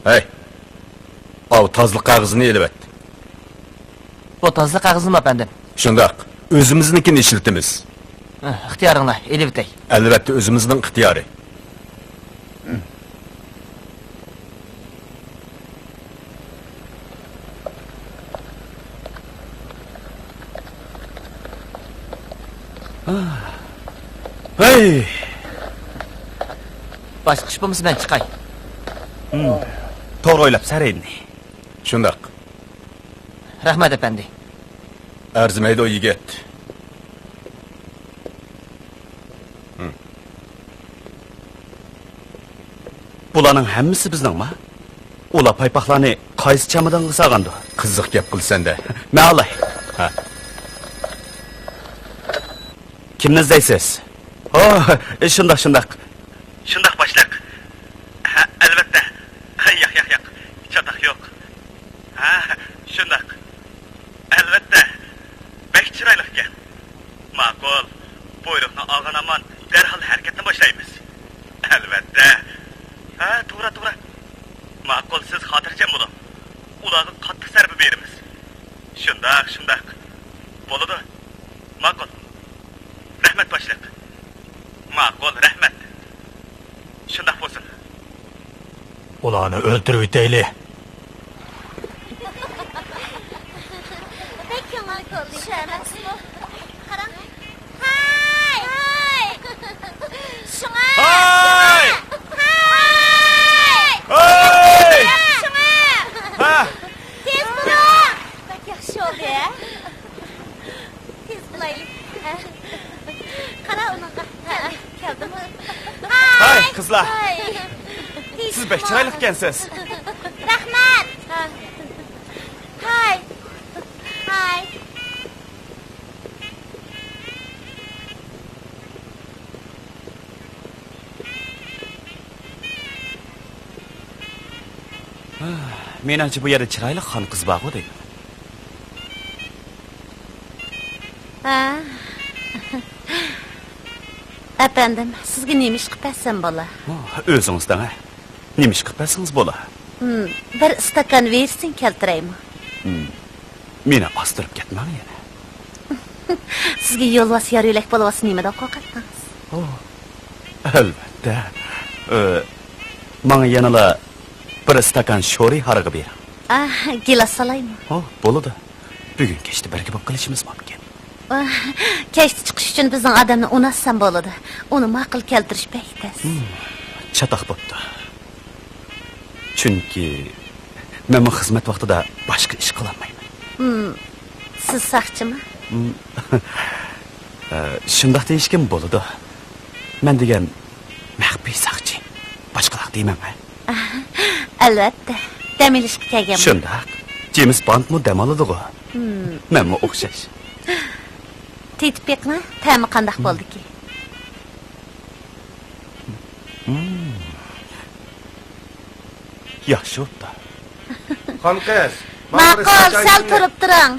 Hey. Av tozliq qog'ozini elib et. Bu tozli kağızım efendim. Shundoq, o'zimiznikini ishlatamiz. İhtiyarınla, eli bitey. Albatta o'zimizning ixtiyori. Hey! Başka iş bulması ben çıkay. To'g'ri o'ylab sarayni. Shundoq. Rahmet efendi. Arzimaydi o yigit. Bularning hammasi bizningmi? Ular paypoqlarni qaysi chamadonga solgandi? Qiziq gap qilsanda. Ma'lay. Ha. Kimni izlaysiz? Oh, shundoq. Shundoq boshliq. Ha, albatta. Yo'q. Chataq yo'q. Ha, shundoq. Albatta. Bek chiroyli ekan. Ma'qul. Buyruqni olgan amon darhol harakatni boshlaymiz. Albatta. Ha, to'g'ri. Ma'qul, siz xotirjam bo'ling. Ularga qattiq zarba beramiz. Shundoq. Bo'ladi. Ma'qul. Rahmat boshliq. Ma'qul, rahmat. Shundoq bo'lsin. Ularni o'ldirib o'taylik. Hay kızlar. Siz bek chiroyli ekansiz. Rahmat. Hay. Menimcha bu yerda chiroyli xon qiz bor deydi. Ha. Efendim, sizge neymiş kıpatsam bola? Özünüzden ha. Neymiş kıpatsınız bola? Bir stakan versin keltireyim. Meni astırıp ketmang yana. Sizge yolvas yarıyolak bolavas neyme da qoqatdınız? Albatta. Bana yanıla bir stakan şori harıgı bir. Ah, gilas salayım. Bolu da. Bugün geçti birge bop qilishimiz mumkin. Keşti çıkış için bizden adamını unatsam boladı. Onu maqıl keltirish paytdas. Çataq boptu. Chunki men bu xizmat vaqtida boshqa ish qilolmayman. Siz saqchimi? Shundoq deyishkim bo'ladi. Men degan maxfiy saqchi. Boshqalar deyman. Albatta. Dam ilishga kelganman. Shundoq. James Bondmi dam oladi-ku. Menmi o'xshash. Tetibekmi? Ta'mi qandaq bo'ldiki? Yaxshi o'tdi. Xonqiz, Maqol, sal turib turing.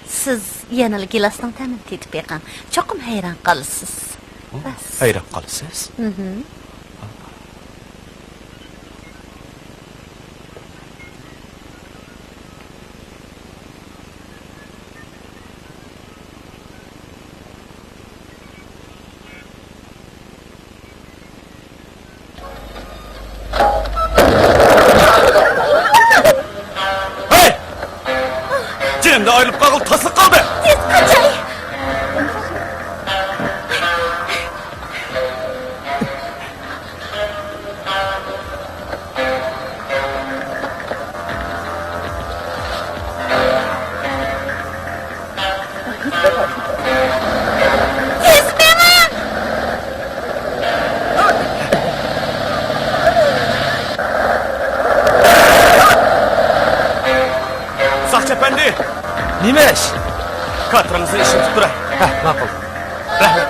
Siz yanılı gilasdan ta'min Tetibekam. Cho'qim hayron qolasiz. Hayron qolasiz? Cemde ayrılıp kaldı, taslık kaldı. Tez kaçay. Sakçı efendi. Nima ish? Katranızı işin tuturay. Ma'qul. Rahmet.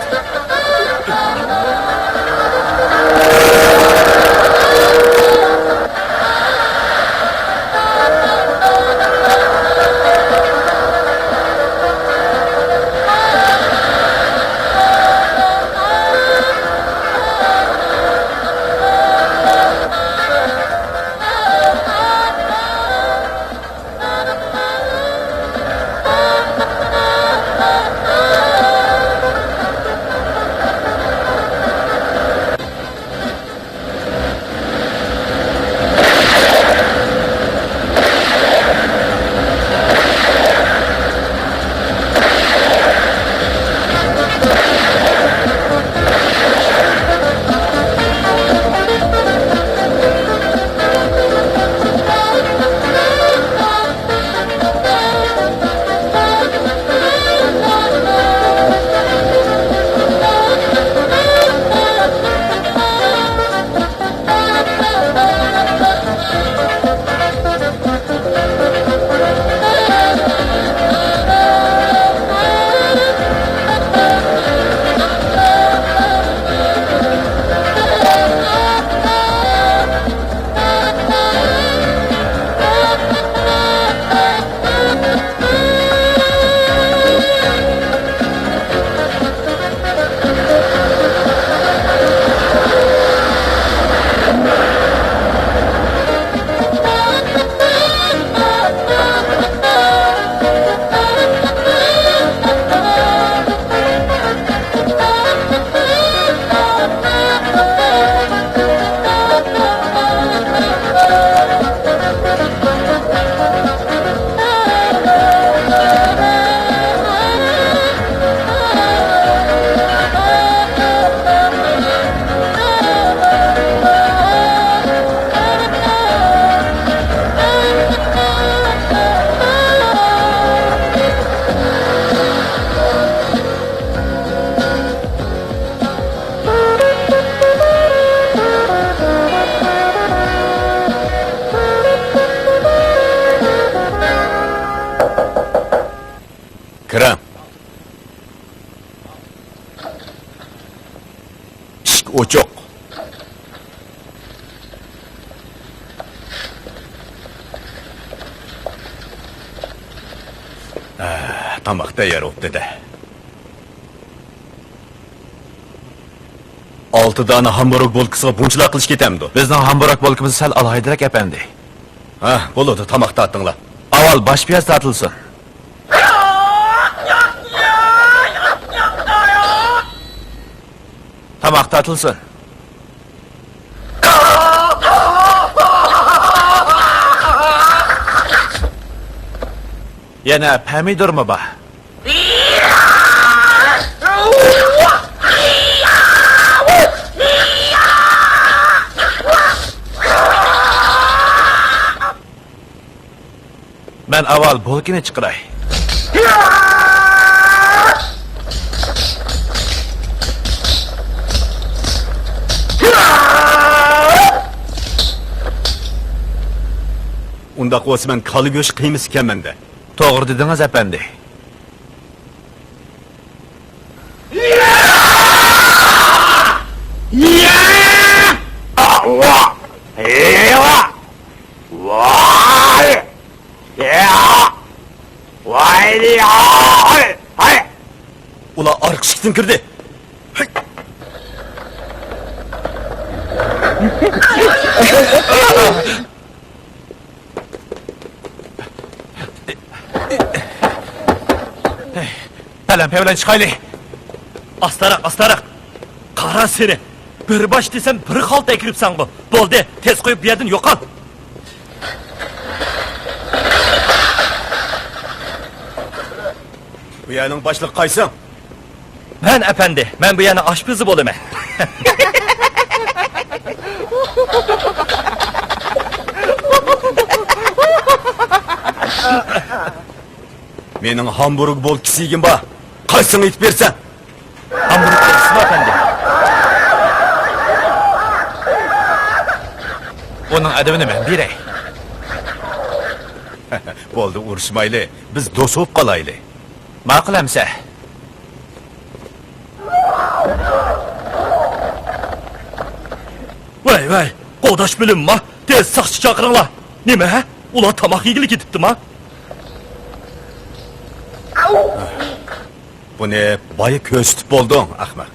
Kiram. Ishq o'choq. Tomoq tayyor o'tdi-da. 6 dona hamburg bo'lkisiga bunchalar qilish ketamdi. Bizning hamburg bo'lkimiz sal alohidroq apandi. Ha, bo'ladi, tomoq tortinglar. Avval bosh piyoz tortilsin. Tomoq tortilsin. Yana pomidormi bor? Ben avval bo'lkini chiqiray. Unda qo'ysa men kali go'sht qiymas ekanman-da. To'g'ri dedingiz apandi. Ular orqishdan kirdi. Pevlen çıkaylı. Astarak. Kara seni. Bir baş desen bir halt ekiripsen bu. Boldu, tez koyup bir yerden yok al. Bu yerning başlık qaysi? Ben efendi, ben bu yana aşpızı bolum. Mening hamburg bo'lkisi yegim bor. Qaysini aytib bersan? Hamburg bo'lkisi mi efendi? Onun adını ben birey. Bo'ldi, urushmayli. Biz do'st bo'lib qolayli. Ma'qul amsa. Vay, qo'dash bilinma. Tez saqchi chaqiringlar. Nima? Ular tomoq yegili ketibdimi? Bu ne? Bayı ko'rsatib bo'lding, ahmoq.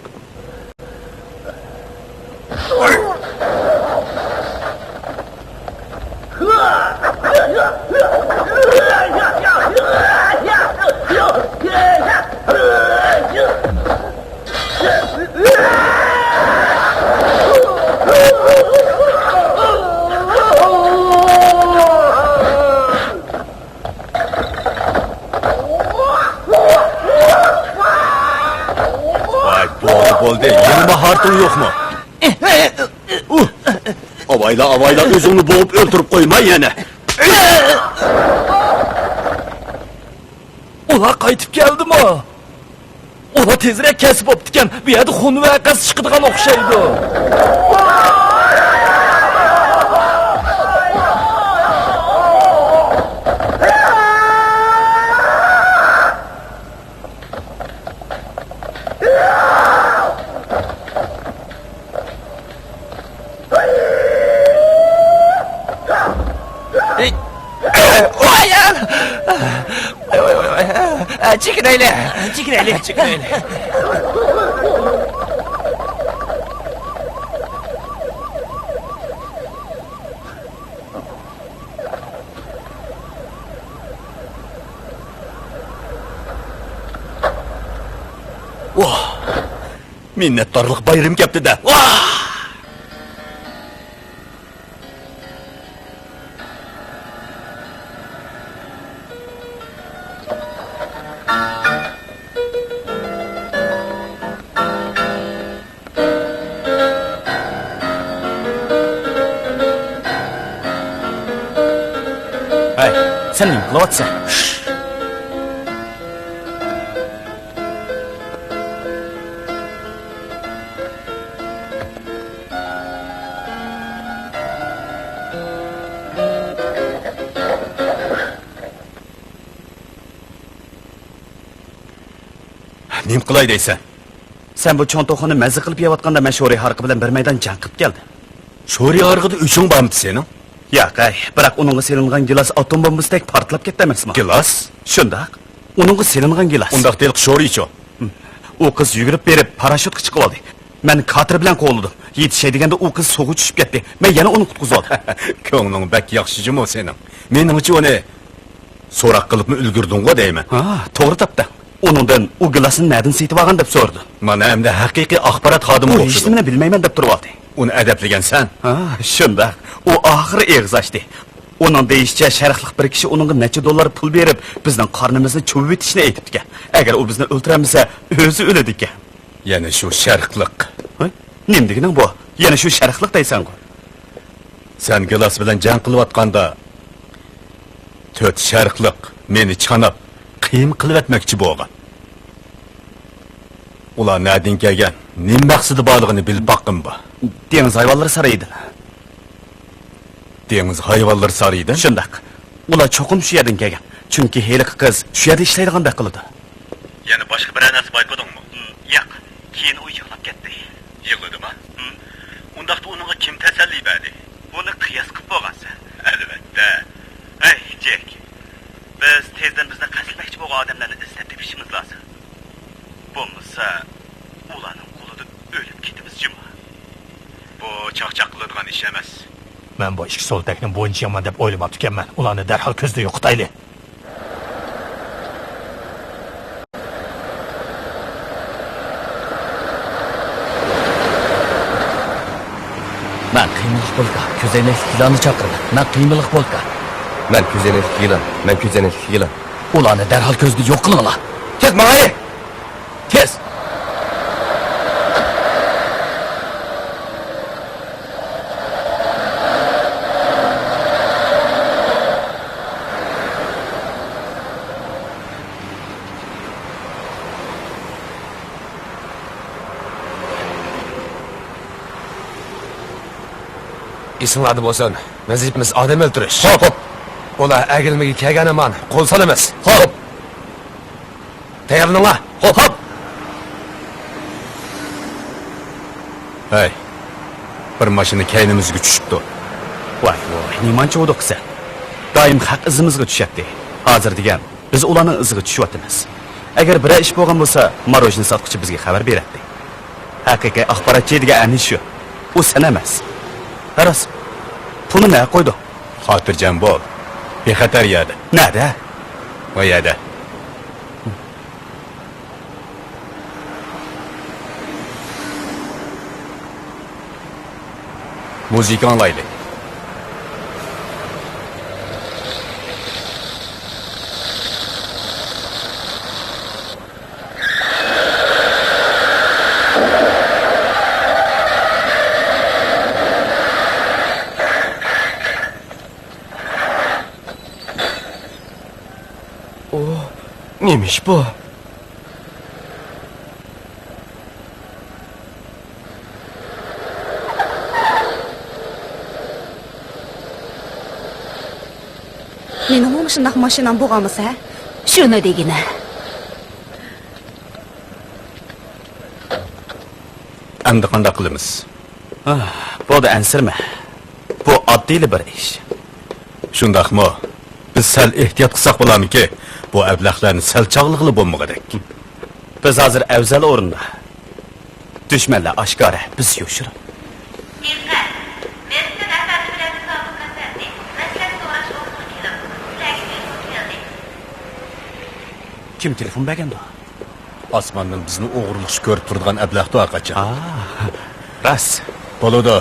Bo'ldi, yana harting yo'qmi? Avayla o'zingni bo'g'ib o'ltirib qo'yma yana. Ular qaytib keldimi? Ular tezroq kesib o'pdikan. Bu yerda xun va qaz chiqadigan o'xshaydi. Çıkın öyle. Minnettarlık bayram kepti de. Hey, sen nima qilyapsan? Nim qilay deysan? Sen bu cho'ntoqni mazza qilib yeyotganda men sho'ri harqi bilan bir maydon jang qilib keldim. Sho'ri harqida uchun bormi sening? Yo'q, biroq uningga selingan gilos atom bombasidek portlab ketdi emasmi? Gilos? Shundoq. Uningga selingan gilos. Undaq del sho'ri-chi. U qiz yugurib berib parashyutga chiqib oldi. Meni kater bilan qovladim. Yetişay deganda u qiz suvga tushib ketdi. Men yana uni qutqizib oldim. Ko'ngling bak yaxshimi sening? Meningcha uni so'roq qilibmi ulgirding-ku deyman. Ha, to'g'ri topdi. Uningdan u glasini na'dan setib olgan deb so'radi. Mana endi haqiqiy axborot xodimi bo'ldi. Hech nimani bilmayman deb turib oldi. Uni adablagansan? Ha, shundoq. U oxiri eg'iz ochdi. Uning deyishicha sharqlik bir kishi uningga necha dollar pul berib, bizning qornimizni chuvib etishni aytibdi. Agar u bizni o'ltiramasa, o'zi o'ladi ekan. Yana shu sharqlik. Nim deganing bu? Yana shu sharqlik deysan-ku. Sen gilas bilan jang qilayotganda 4 sharqlik meni chanab, qiyim qilib etmoqchi bo'lgan. Ular nadin kelgan, nim maqsadi borligini bilib boqqim bu. Dengiz hayvonlari saraydi. Dengiz hayvonlari saraydi? Shundoq. Ular cho'qim shu yerdan kelgan. Chunki heliq qiz shu yerda ishlaydigandek qiladi. Yana boshqa bir narsa bayqadingmi? Yo'q. Keyin u yig'lab ketdi. Yig'ladimi? Undaqda uningga kim tasalli berdi? Buni qiyos qilib bo'lgansan. Albatta. Ey, Jack. Biz tezdan bizni qaslakchi bo'lgan odamlarni izlab tepishimiz lozim. Bo'lmasa, ularning qo'lida o'lib ketimiz juma. Bu chaqchaq qiladigan ish emas. Men bu ishki so'ltakni bo'yinchaman deb o'ylamab ekanman. Ularni darhol ko'zda yo'qotayli. Men qiymiliq bo'lka, ko'zoynakli yilonni chaqirdi. Men qiymiliq bo'lka. Men ko'zoynakli yilon, men ko'zoynakli yilon. Ularni darhol ko'zda yo'q qilinglar. Tez ma'yi. Tez. Esinglarda bo'lsin. Vazifamiz odam o'ldirish. Hop. Ular agilmiga kelgan eman, qo'l solamiz. Hop. Tayyorlaninglar. Hop. Hey. Bir mashina kaynimizga tushibdi. Voy, nimancha o'di qilsa. Doim haq izimizga tushadi. Hozir degan, biz ularning iziga tushyapmiz. Agar bir ish bo'lgan bo'lsa, marojni sotuvchi bizga xabar beradi. Haqiqiy axborotchi degan ani shu. U sen emas. Aras. Pulni nima qo'ydi? Xotirjam bo'l. Bexatar yerda. Nada? O yerda. Muzika anglaylik. Neymiş bu? Mening ham shunday mashinam bo'lganmisa? Shuni degina. Endi qanday qilamiz? Bo'ldi, ansirma. Bu oddiy bir ish. Shundaqmi? Biz sal ehtiyot qilsak bo'lamiki? Bu ablahlarni sal chog'liqli bo'lmagadek. Biz hozir afzal o'rinda. Dushmanlar oshkora, biz yo'shirib. Kim telefon berganda? Osmondan bizni o'g'irlik ko'rib turgan ablahdo qachon. Ras. Bo'ladi.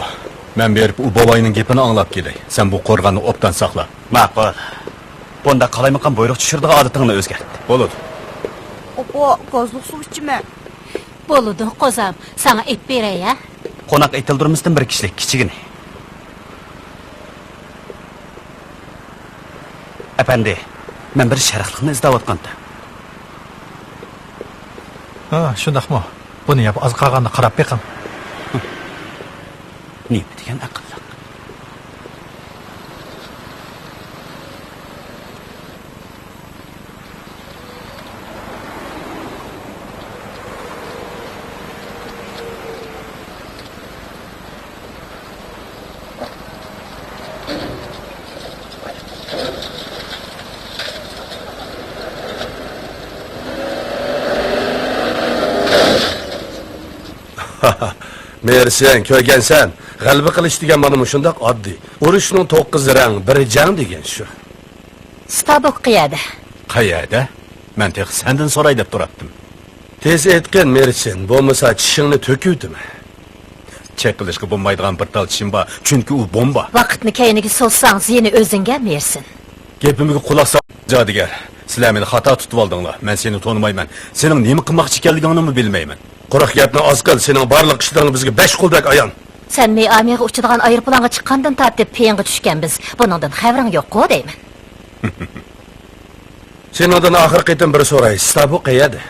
Men berib u boboyning gapini anglab kelay. Sen bu qo'rg'onni obdan saqla. Ma'qul. Bunda qalaymiqan buyruq tushirdigan odatingni o'zgart. Bo'ladi. Opa, gazliq suv ichma. Bo'ladi, qo'zam. Sana ep beray-a? Qo'noq aytildirmisdan bir kishilik kichigini. Apandi, men bir sharqlikni izlayotgandim. Ha, shundaqmi? Buni yap, az qolganini qarab beqing. Nima degan aqlliq? Mersen, ko'rgansan, g'alaba qilish degan mana shundoq oddiy. Urushning 9 rang, biri jang degan shu. Stabok qayerda? Qayerda? Men tex sendan so'ray deb turibdim. Tez aytgan Mersen, bo'lmasa tishingni to'kuvdimi? Chek qilishga bo'lmaydigan bir tal tishim bor, chunki u bomba. Vaqtni keyiniga so'zsangiz yeni o'zingga mersin. Gapimga quloq sol, Jodigar. Sizlar meni xato tutib oldinglar. Men seni tanımayman. Sening nima qilmoqchi ekanligingni bilmayman. Quruq gapni oz qil, sening barliq ishlaring bizga 5 qo'ldak ayon. Sen Miamiga uchadigan aeroplanga chiqqandan tortib peyinga tushganmiz. Buningdan xabaring yo'q-ku deyman. Sen ondan oxir qitim bir so'ray. Stabu qayerda?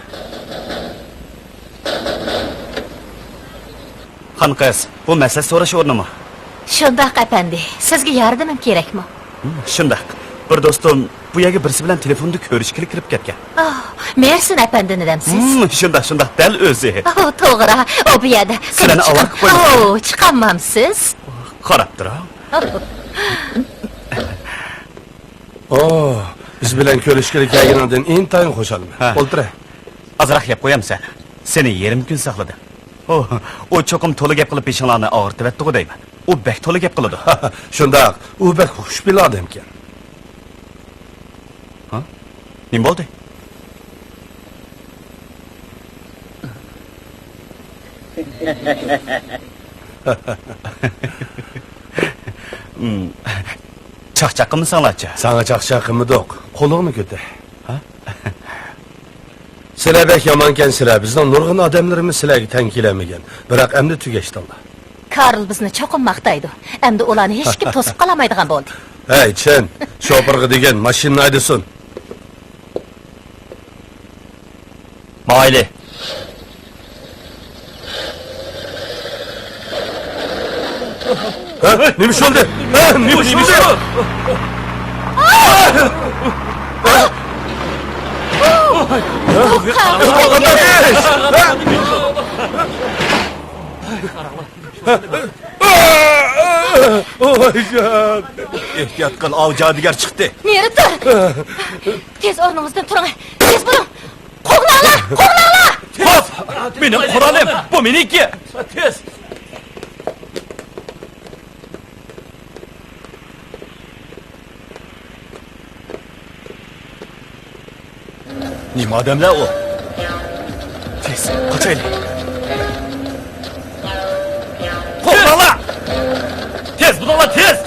Xanqas, bu masala so'rash o'rnimi? Shundoq apandi, sizga yordamim kerakmi? Shundoq. Bir do'stim bu yerga birisi bilan telefonda ko'rishga kirib ketgan. Mersin apandini demsiz? Shundoq, dal o'zi. To'g'ri, o bu yerda. Sizlarni avval qo'ying. Chiqamamsiz? Qarab tur. Biz bilan ko'rishga kelganidan intayin xo'shalman. O'ltira. Azroq yeb qo'yamsan. Seni yerim kun saqladi. O cho'qim to'la gap qilib peshinglarni og'irtib aytdi-ku deyman. U bek to'la gap qiladi. Shundoq, u bek xushbil odam ekan. Nima bo'ldi? Chaqchaqimsanlarcha? Sana chaqchaqimni yo'q. Qo'lingni ko'tar. Sizlar bek yomonkan sizlar. Bizning nurg'un odamlarimiz sizlarga tang kelamagan. Biroq endi tugashdinglar. Karl bizni cho'qim maqtaydi. Endi ularni hech kim to'sib qolamaydigan bo'ldi. Hey, Chen, shopirga degan mashinani aydasin. Mayli. Nima bo'ldi? Nima bo'ldi? Ehtiyot qil, av Jodigar chiqdi. Neri tur? Tez o'rningizdan turing. Tez bo'ling. Qo'g'langlar! Hop! Mening quralim, bu meniki. Tez. Nima odamlar u? Tez, qochaylik. Qo'g'langlar! Tez, bunalar tez.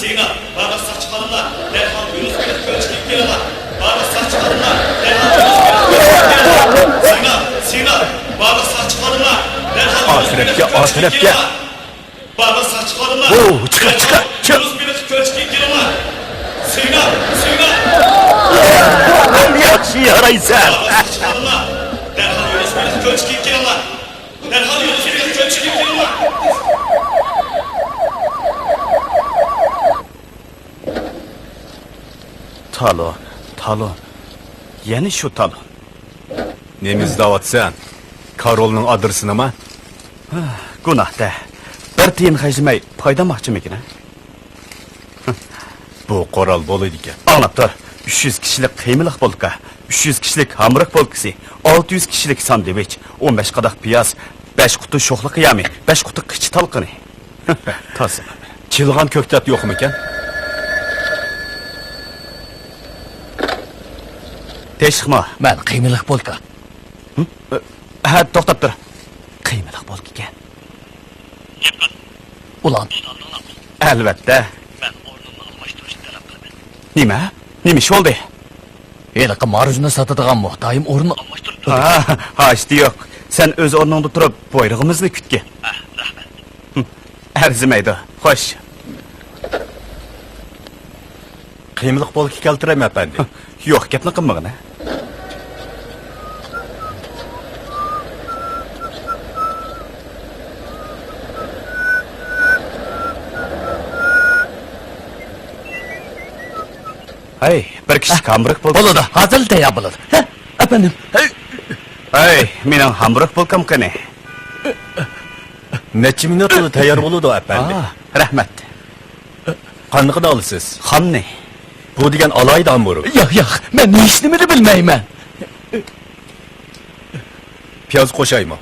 Sina, bana saç çıkarınlar. Derhal Yunus Bey'e köy çıkıp gelin. Bana saç çıkarınlar. Derhal Yunus Bey'e köy çıkıp gelin. Sina, bana saç çıkarınlar. Derhal Yunus Bey'e köy çıkıp gelin. Bana saç çıkarınlar. Çıkar. Yunus Bey'e köy çıkıp gelin. Sina. Yaxşı yaraysan. Bana saç çıkarınlar. Derhal Yunus Bey'e köy çıkıp gelin. Derhal Yunus Bey'e köy çıkıp gelin. Talon. Yani şu talon. Nemiz davatsan? Karol'un adresini mi? Günah da. Bir tiyin hacimay paydamakçı mı yine? Bu koral bol edik. Anlap dur. 300 kişilik kıyımlıq bolka, 300 kişilik hamırıq bolkası, 600 kişilik sandviç, 15 qadak piyaz, 5 kutu şoxlu qiyami, 5 kutu qıçı talqını. Tasın. Çılğan köktat yok mu iken? Teşikma. Ben kıyımlıq bolka. Ha, toxtab dur. Kıyımlıq bolka iken. Ulan. Elbette. Ben ornumda almıştırışın talep qilib. Nima? Nima ish bo'ldi? Heliqi marujni sotadigan muhtayim o'rnini almashtirib turdi. Ha, ishti yo'q. Sen o'z o'rningda turib, buyrug'imizni kutgin. Rahmat. Arzimaydi. Xo'sh. Kıymılık bol ki keltirem efendi. Yo'q, gapni qilmag'in. Hey, bir kishi hamburg bo'ldi. Bo'ladi, hazil deya bo'ladi. Efendim. Hey, mening hamburg bo'lkam qani. Neçi minut oldu tayyor buludu efendi. Rahmat. Qanıqını alırsız? Xamni. Bu degen alaydı hamburg. Yo'q, men ne ishlimini bilmayman. Piyaz koşayma.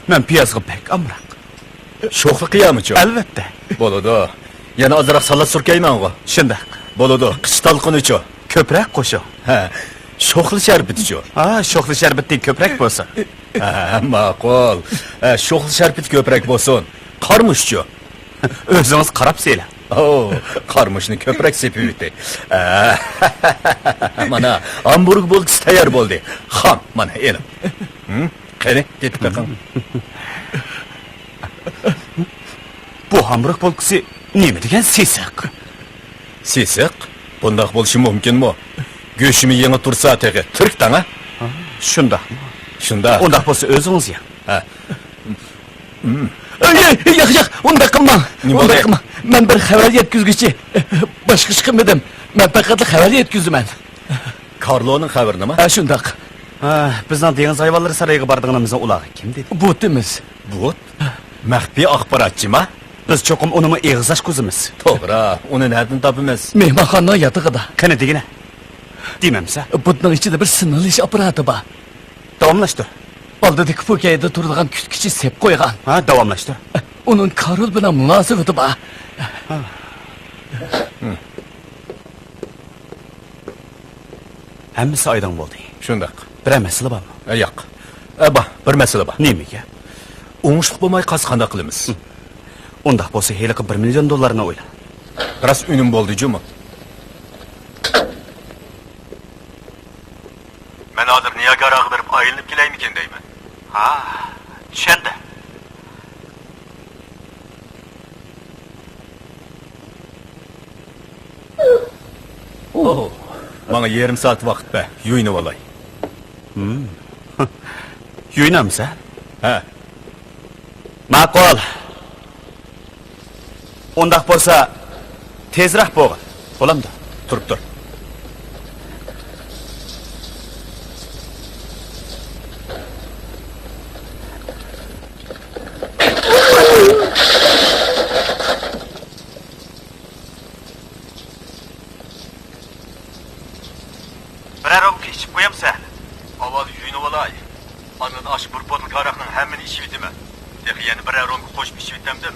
Men piyazga pek amroq. Şoxlu qiyamı çok. Albatta. Boludu. Yana azırak salat surkayman o. Shunday. Boludu. Qış talqını çok. Ko'proq qo'shiq. Ha. Şoxlu şerbeti çok. Sho'xli sharbetdek ko'proq bo'lsin. Ma'qul. Şoxlu şerbet köprek bolsun. Qarmuş çok. O'zingiz qarab seylang. Oo, qarmushni köprek sepibdi. Mana hamburg bo'lkisi tayyor bo'ldi. Xam, mana elim. Qani, ketib baqing. Bu hamburg bo'lkisi nima degan sesiq? Sesiq? Bundaq bo'lishi mumkinmi? Go'shimi yangi tursa tegi, turkdan ha? Shunda. Shunda. Undaq bo'lsa o'zingiz ya. Ha. Yo'q, unda qilmang. Unda qilmang. Men bir xabar yetkazguchi. Boshqa ish qilmadim. Men faqat xabar yetkazman. Karlo'ning xabarini nima? Ha, shundaq. Bizning dengiz hayvonlari saroyiga borganimizda ularga kim dedi? Botimiz. Bot? Maxfiy axborotchimi? Biz cho'qim uni eg'izash ko'zimiz. To'g'ri, uni nerdan topamiz? Mehmonxona yotig'ida. Qani degina? Demamsa? Butning ichida bir sinilish apparati bor. Davomlashtir. Oldidagi po'kayda turadigan kutkichi sep qo'ygan. Ha, davomlashtir. Uning Karol bilan munosabati bor. Hammasi oydin bo'ldi. Shundaq. Bir masala bormi? Yo'q. Bor, bir masala bor. Nimaga? O'ngishliq bo'lmay qanday qilamiz? Undaq bo'lsa, heliqi $1 million o'yla. Biroz unim bo'ldi, jumi. Men hozir Niagaraga borib aylanib kelaymikin deyman. Ha, tushadi. Bana yarım saat vaqt be, yuyunib olay. Yuyunamsan? Ha. Ma'qul. Undaq bo'lsa, tezroq bo'g'in. Bo'lamdi. Turib tur. Biraromga ichib qo'yamsan. Avval yuyunib olay. Andan ash bir botl qaraqning hammani ichib bitaman. Deqi yana biraromga qo'shib ichib bitamdim.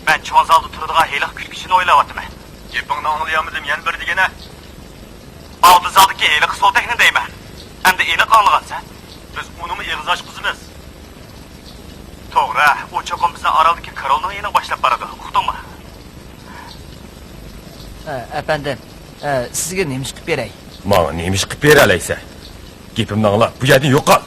Ben cho'zalda turadigan heliq kutkichini o'ylayapman. Gapingni anglayolmadim, yana bir degana. Oldizaldagi heliq so'takni deyman. Endi aniq anglagansan. Biz unimi eg'izash qizimiz. To'g'ri, u cho'qim bizni Oraldagi Karolning yana boshlab boradi. Uqdingmi? Efendim, sizga nima ish qilib beray? Mana nima ish qilib beralaysa? Gapimni angla, bu yerdan yo'qol.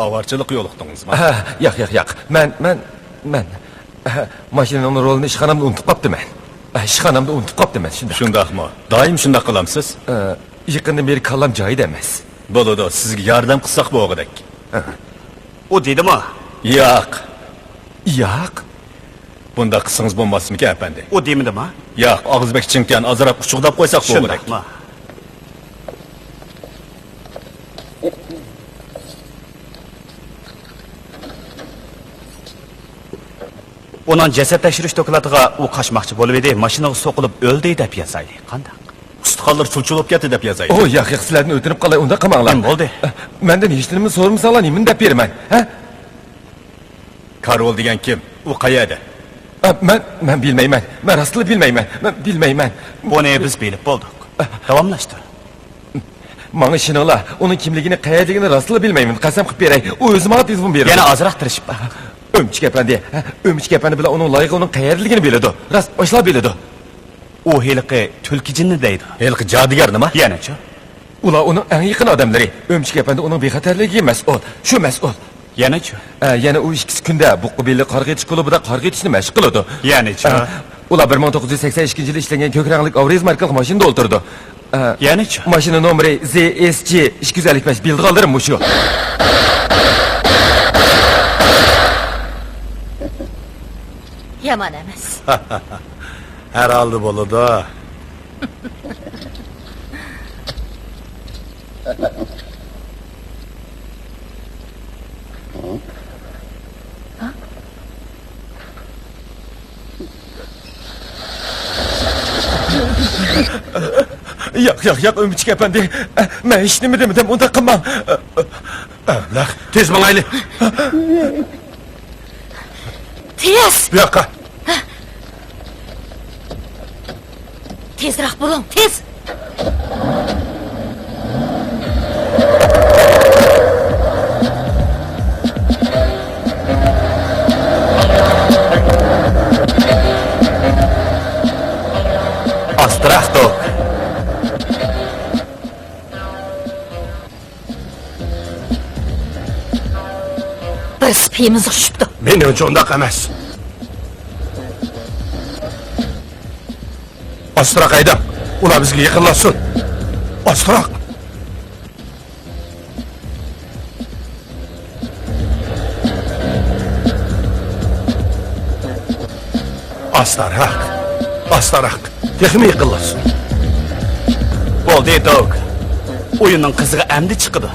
Avarchilik yo'liqdingizmi? Yo'q. Men mashinaning rolini ishxonamda unutib qoptiman. Ishxonamda unutib qoptiman shunda. Shundaqmi? Doim shunday qilamsiz? Yaqindan beri kallam joyida emas. Bo'ladi, sizga yordam qilsak bo'g'idek. U dedimi? Yo'q. Bunda qilsangiz bo'lmasmikan, efendi? U demidimi? Yo'q, og'izbek chinkan azroq uchuqdab qo'ysak bo'g'idek. Shundaqmi? Onun jasad tekshirish doklatiga u qochmoqchi bo'lib edi, mashinaga so'qilib o'ldi deb yozaydi. Qanday? Ustiqonlar chulchulib ketdi deb yozaydi. Yo'q, sizlarni o'tinib qolay, unda qamanglar. Nima bo'ldi? Mendan hechnimni so'ramasanlar, nima deb beraman, ha? Karol degan kim? U qayerda? Men bilmayman. Men rostli bilmayman. Men bilmayman. Buni biz bilib bo'ldik. Davomlashtir. Menga ishoninglar, uning kimligini, qayerligini rostli bilmayman. Qasam qilib beray. U o'zim ot izim beradi. Yana ozroq tirishib bak. Ömçük efendi bilan onun layığı onun qayerligini biladi. Rast boshla biladi. U heliqi tulkijinni deydi. Heliqi jadigar nima? Yanachi? Ular uning eng yaqin odamlari. Ömçük efendi uning bexatarligiga mas'ul. Shu mas'ul. Yanachi? Yana u ikkisi kunda Buqqubelli qarg'a etish klubida qarg'a etishni mashq qiladi. Yanachi? Ular 1982-yilda ishlangan ko'k rangli Avriz markali mashinada o'tirdi. Yanachi? Mashina nomeri ZSC 255 bildi qoldirim shu. Yaman emas. Herhalde bo'ladi. Yo'q, Ömçük efendi. Men hech nima demadim, unda qilmang. Avlah, tez mangayli. Tez! Bu yoqqa. Tezroq bo'ling, tez! Astrahto. Biz piyimiz ushibdi. Menimcha undaq emas. Astroq aydam. Ular bizga yaqinlashsin. Astroq. Astroq. Texmi yaqinlashsin. Bo'ldi, Dog. O'yinning qiziga endi chiqdi.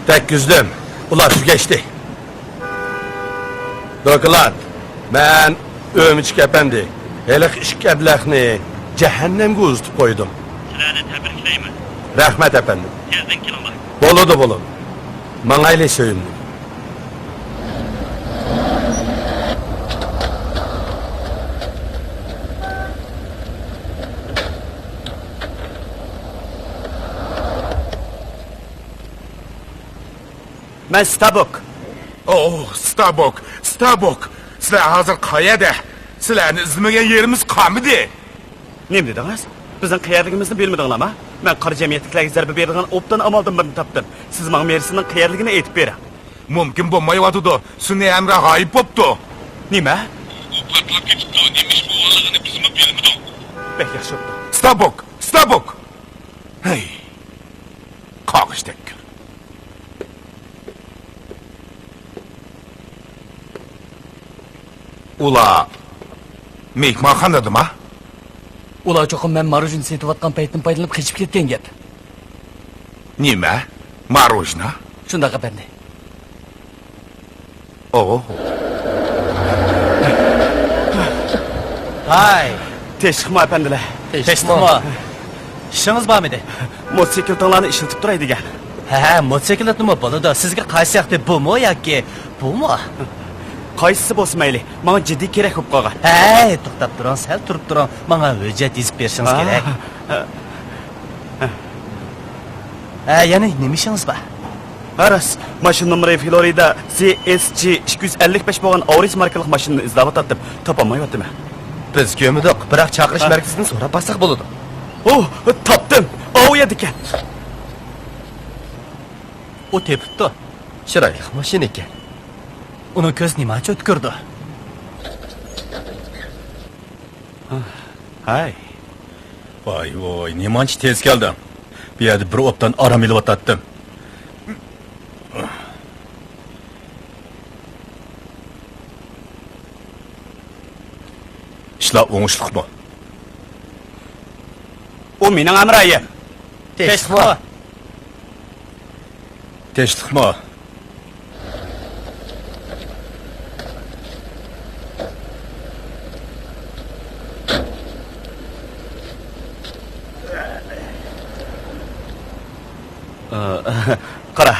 Tekküzdüm. Ular geçti. Doklat. Ben Ömçük efendi. Helik işk eblekni cehennemge uztup koydum. Sizlarni tabriklayman. Rahmet efendim. Tezden kelinglar. Bo'ladi. Mangayli söyündüm. Men Stabok. Starbuck. Sizlar hozir qayerda? Sizlarni izlamagan yerimiz qolmadi. Nima dedingiz? Bizning qayerligimizni bilmadinglarmi? Men qora jamiyatliklarga zarba beradigan obdan amaldan birini topdim. Siz menga merisining qayerligini aytib bering. Mumkin bo'lmayotdi. Sunniy amra g'oyib bo'libdi. Nima? Patlab ketibdi. Nemish bo'lganligini bizmi bilmadik. Bek yaxshi bo'pti. Stabok. Hey. Qog'ishdek. Ular mehmonxonadami? Ular cho'qim men marujin setayotgan paytdan foydalanib qochib ketgan gap. Nima? Marujna? Shunday xabarni. Oh. Hay, Teşhikma efendiler. Teşhikma. İşiniz var mıydı? Motosikletlarni ishlatib turay degan. Ha, motosikletmi bo'ladi? Sizga qaysi yoqda bu yoki bumi? Qaysisi bo'lsa mayli, menga jiddiy kerak bo'lib qolgan. Hey, to'xtab turing, sal turib turing. Menga hujjat yozib berishingiz kerak. Ya'ni nima ishingiz bor? Aras, mashina nomeri Florida CSG 255 bo'lgan Auris markali mashinani izlab o'tdim. Topolmayaptim. Biz ko'midik, biroq chaqirish markazidan so'rab basaq bo'ladi. Oh, topdim. Ovoyad ekan. O tepibdi. Chiroyli mashina ekan. Uni ko'z nimacha o'tkirdi? Hay. Voy, nemanchi tez keldim. Bu yerda bir obdan aram ilib o'tatdim. İşler oңushliqmi? O mening amrayim. Teşhikma. Teşhikma. Qara,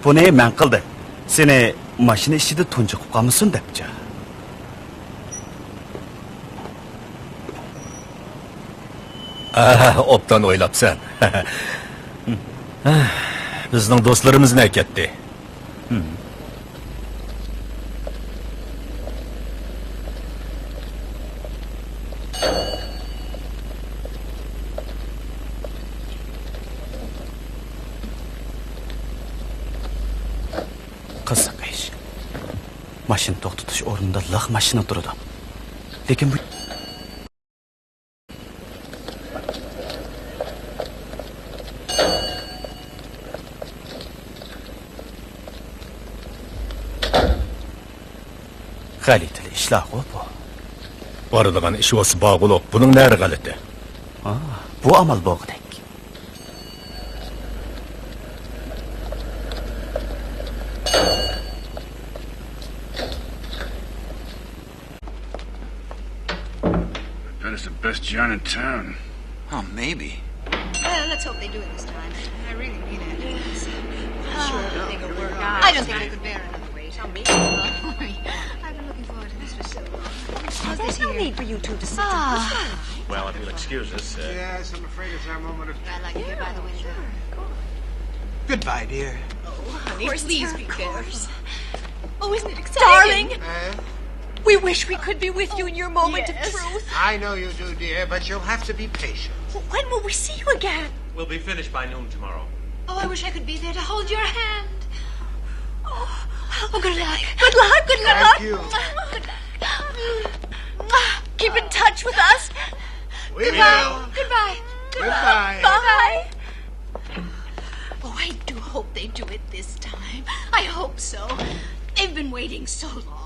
buni men qildim. Seni mashina ichida tunji qilib qolmasin debchi. Obdan o'ylabsan. Bizning do'stlarimiz ne ketdi? Qiziq ish. Mashina to'xtatish o'rnida liq mashina turadi. Lekin bu g'alitli ishlar bu. Boradigan ish bo'lsa bog'liq. Buning nari g'alati? Bu amal bog'idek. It's the best yarn in town. Oh, maybe. Well, let's hope they do it this time. I really mean it. Sure, I don't think it'll work out. I don't think I could bear another wait. Tell me. I've been looking forward to this for so long. There's no need for you two to sit down. Well, if you'll excuse us. Yes, I'm afraid it's our moment of... I'd like to get by the window. Goodbye, dear. Oh, honey, please be yours. Oh, isn't it exciting? Darling, we wish we could be with you in your moment of truth. I know you do, dear, but you'll have to be patient. When will we see you again? We'll be finished by noon tomorrow. oh, I wish I could be there to hold your hand. Oh, good luck. Good luck. Good luck. Thank you. Good luck. Keep in touch with us. We Goodbye. will. Goodbye. Goodbye. Bye. Oh, I do hope they do it this time. I hope so. They've been waiting so long.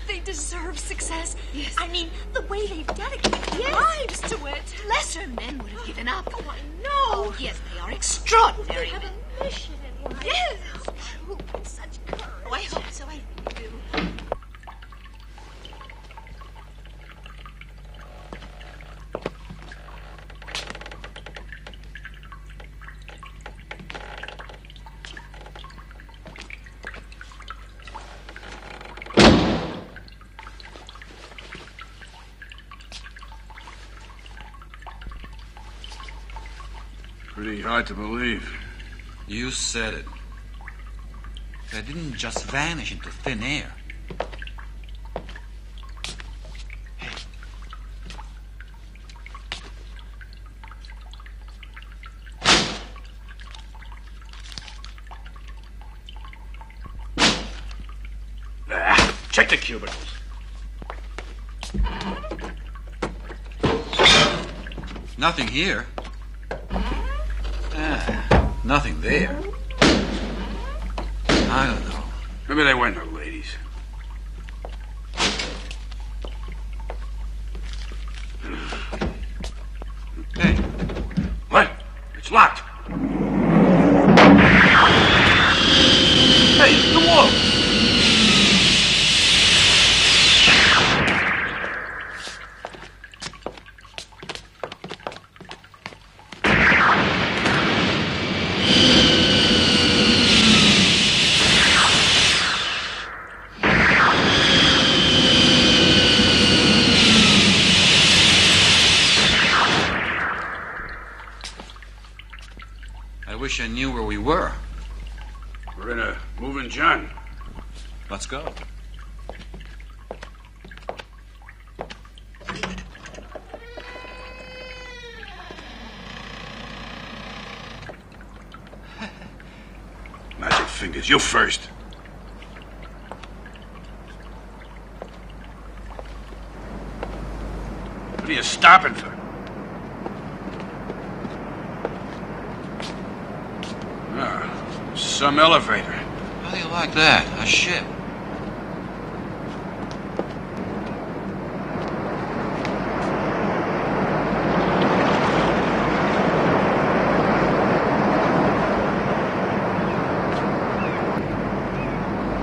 They deserve success. Yes. I mean, the way they've dedicated their lives to it. Lesser men would have given up. Oh, I know. Oh, yes, they are extraordinary They have men. a mission in life. Yes. Oh, such courage. Oh, I hope so. I do. Pretty hard to believe. You said it. They didn't just vanish into thin air. Hey, Check the cubicles. Nothing here. Nothing there. I don't know. Maybe they went, no ladies. Hey. What? It's locked. Hey, the wall. I wish I knew where we were. We're in a moving John. Let's go. Magic fingers, you first. What are you stopping for? Some elevator. How do you like that? A ship.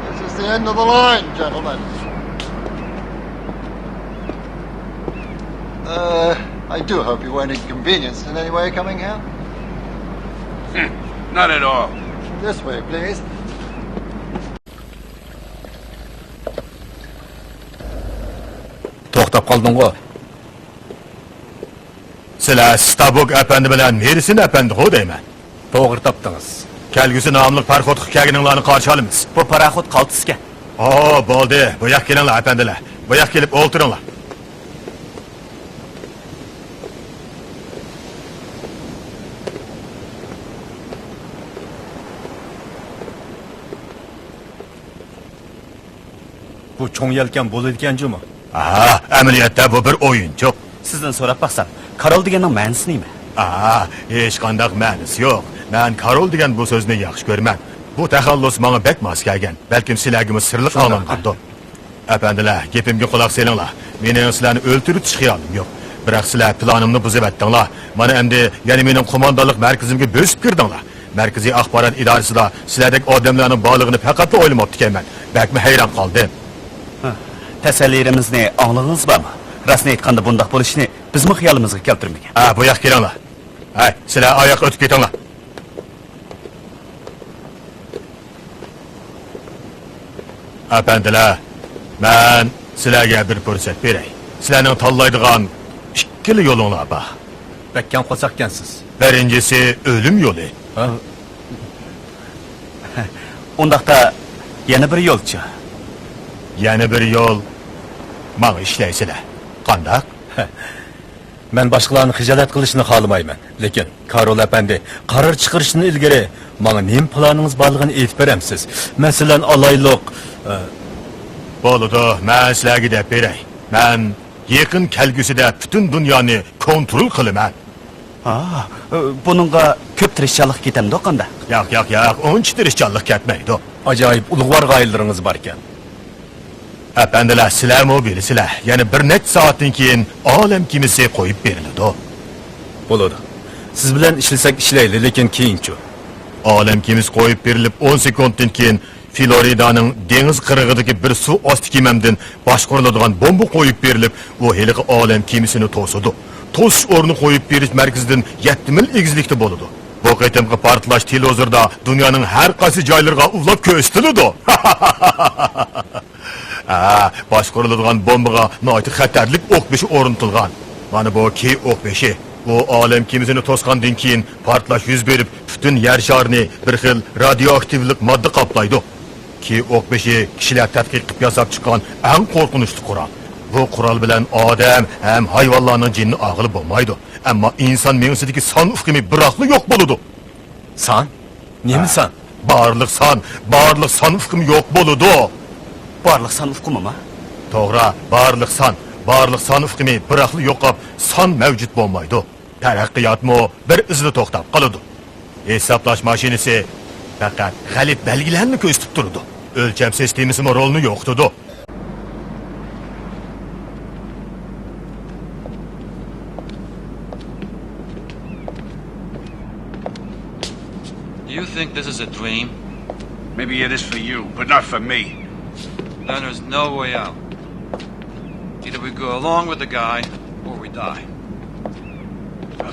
This is the end of the line, gentlemen. I do hope you weren't inconvenienced in any way coming here. Not at all. This way, please. To'xtab qoldingmi? Sizlar Stabok apandi bilan Merisin apandi-ku deyman. To'g'ri topdingiz. Kelgusi nomli parxodga kelganinglarni qarshi olamiz. Bu paraxod qaltisga. Bo'ldi. Bu yoqqa kelinglar apandilar. Bu yoqqa kelib o'ltiringlar. Bu cho'ng yelkan bo'ladi ekan-jumi? Amaliyotda bu bir o'yinchoq. Sizdan so'rab baqsam, Karol deganning ma'nosi nima? Hech qanday ma'nosi yo'q. Men Karol degan bu so'zni yaxshi ko'raman. Bu taxallus menga bek mos kelgan. Balkim sizlarga sirli qonundir. Apandilar, gapimga quloq solinglar. Mening sizlarni o'ltiritish xiyolim yo'q. Biroq sizlar planimni buzib etdinglar. Mana endi yana mening qo'mondonlik markazimga bo'sib kirdinglar. Markaziy axborot idorasida sizlardek odamlarning borlig'ini faqat o'ylamabdi ekanman. Bakmi hayron qoldim. Tasavvurimizni angladingiz bormi? Rasmiy aytganda bunday bo'lishini bizmi xiyolimizga keltirmagan. Bu yoqqa kelinglar. Sizlar oyoq o'tib ketinglar. Apandilar, men sizlarga bir fursat beray. Sizlarning tanlaydigan ikkili yo'linglar bor. Bakkan qo'saqkansiz. Birinchisi o'lim yo'li. Undaqda yana bir yo'lchi. Yana bir yo'l menga ishlaysizlar. Qandaq? Men boshqalarni xijolat qilishni xohlamayman. Lekin Karol apandi, qaror chiqarishni ilgari menga nima planingiz borligini aytib beramsiz. Masalan, alayliq bo'ladi, men sizlarga deb beray. Men yaqin kelgusida butun dunyoni kontrol qilaman. Buningga ko'p tirishchilik ketamdi qanda? Yo'q, uncha tirishchilik ketmaydi. Ajoyib ulug'vor g'oyalaringiz bor ekan. Apandilar, sizlarmi bilasizlar, yana bir necha soatdan keyin olam kemasi qo'yib beriladi. Bo'ladi. Siz bilan ishlasak ishlayli, lekin keyinchi. Olam kemasi qo'yib berilib 10 sekunddan keyin Floridaning dengiz qirg'idagi bir suv osti kemamdan boshqariladigan bomba qo'yib berilib, u haliqi olam kemasini to'sadi. To'sish o'rni qo'yib berish markazidan 7 mil egizlikda bo'ladi. Bu qitimqi portlash televizorda dunyoning har qaysi joylariga ulab ko'rsatiladi. Boshqariladigan bombaga noiti xatarlik o'q beshi o'rnatilgan. Mana bu ki o'q beshi. Bu olam kemasini to'sgandan keyin portlash yuz berib, butun yer sharini bir xil radioaktivlik modda qoplaydi. Ki o'q beshi kishilar tadqiq qilib yasab chiqqan eng qo'rqinchli qurol. Bu qurol bilan odam ham hayvonlarning jinni og'ili bo'lmaydi. Ammo inson miyasidagi son ufqimi biroqli yo'q bo'ladi. Son? Nima son? Barliq son ufqimi yo'q bo'ladi. Barlıq san ufqımı mı? To'g'ri, barliq son ufqimi biraqli yo'qab, son mavjud bo'lmaydi. Taraqqiyotmi bir izda to'xtab qoladi. Hisoblash mashinasi faqat g'alib belgilarni ko'rsatib turadi. O'lcham sistemasi rolni yo'qtidi. Do you think this is a dream? Maybe it is for you, but not for me. Then there's no way out. Either we go along with the guy, or we die.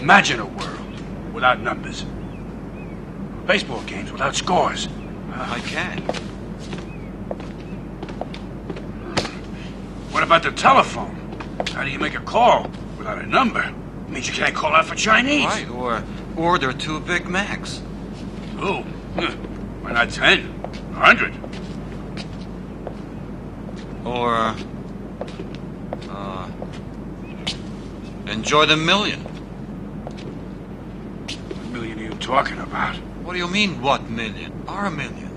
Imagine a world without numbers. Baseball games without scores. I can. What about the telephone? How do you make a call without a number? It means you can't call out for Chinese. Right, or order 2 Big Macs. Oh, why not 10? 100? Or, enjoy the million. What million are you talking about? What do you mean, what million? Our million.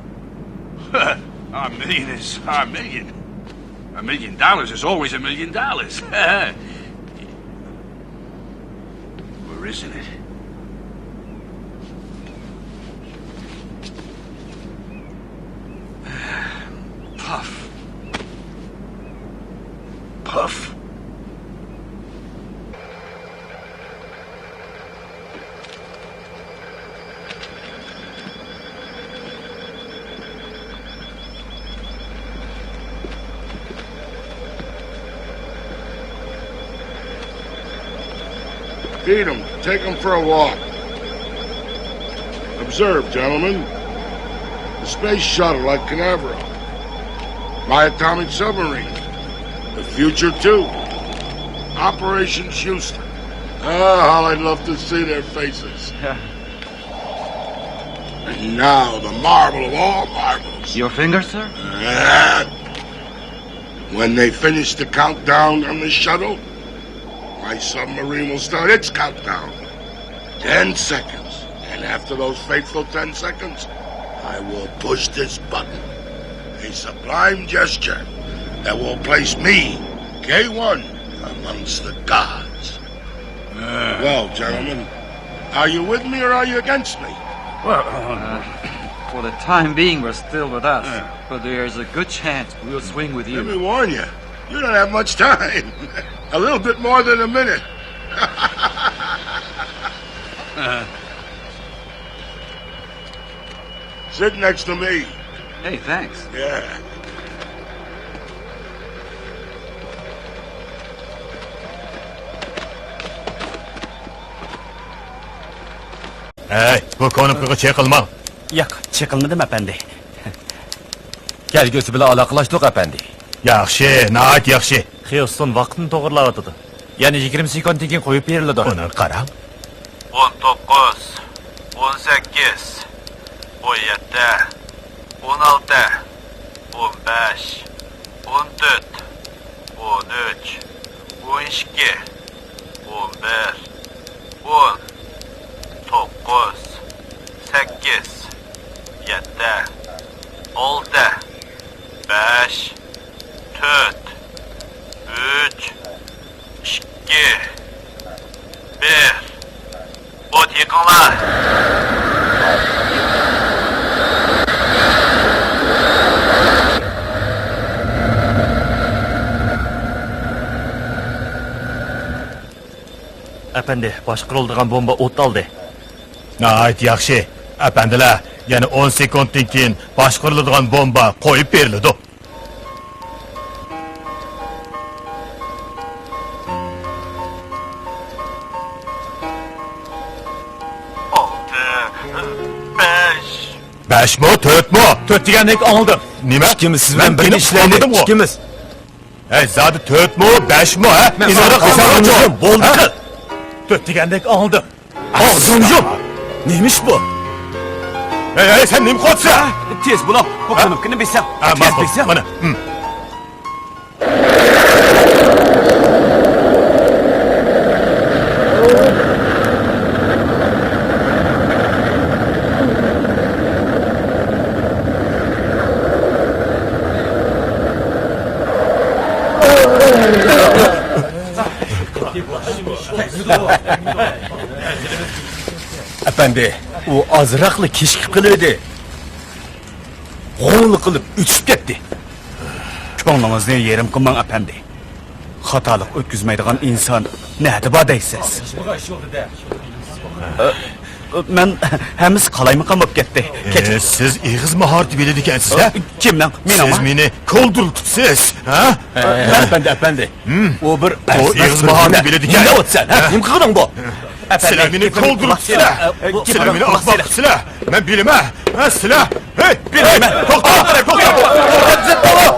Our million is our million. $1 million is always $1 million. Or isn't it? Puff. Puff. Feed them. Take them for a walk. Observe, gentlemen. The space shuttle at Canaveral. My atomic submarine. The future, too. Operation Houston. Ah, how I'd love to see their faces. And now, the marvel of all marvels. Your finger, sir? When they finish the countdown on the shuttle, my submarine will start its countdown. 10 seconds. And after those fateful 10 seconds, I will push this button. A sublime gesture that will place me, K1, amongst the gods. Well, gentlemen, are you with me or are you against me? Well, For the time being, we're still with us. But there's a good chance we'll swing with you. Let me warn you, you don't have much time. A little bit more than a minute. Sit next to me. Hey, thanks. Yeah. Hey, bu konumga çekilmang. Yo'q, chekilmadim apandi. Kelgusi bilan aloqalashdik apandi. Yaxshi, nihoyat yaxshi. Houston vaqtini to'g'irlayotdi. Ya'ni 20 sekunddan keyin qo'yib beriladi. Uni qarang. 19, 18, 17, 16, 15, 14, 13, 12, 11, 10, 9, 8, 7, 6, 5, 4, 3, 2, 1. Ot yıkınlar. Apandi, boshqariladigan bomba o't oldi. Nihoyat yaxshi. Apandilar, yana 10 sekunddan keyin boshqariladigan bomba qo'yib beriladi. Beş mi, 4 mu? 4 degandek oldim. Nima? Ikkimiz bilan bir ishlaylik, ikkimiz. Hey, zodi 4 mu, 5 mu, ha? Izora qilsam bo'ldi. 4 degandek oldim. Og'zimjum. Neymiş bu? Hey, sen nima qilyapsan? Tez buloq, qo'qonimkini bilsam. Tez bilsam. Mana. Efendi, u azraqlı keşkip qilibdi. G'ovli qilib uchib ketdi. Ko'nglingizni yerim qilmang apandi. Xatolik o'tkazmaydigan inson nada bor deysiz? Men hammasi qalaymiqam bo'lib ketdi. Siz ig'iz mahorati biladi ekansiz, ha? Kimdan? Siz meni ko'ldirtibsiz, ha? Efendi. O bir o ig'iz mahorati biladi ekan. Nima o'tsan, ha? Nima qilgan bu? Sizlar meni ko'ldiribsizlar. Sizlar meni ahmoqsizlar. Men bilaman. Ha, sizlar. Hey, bilaman. To'xta, to'xta.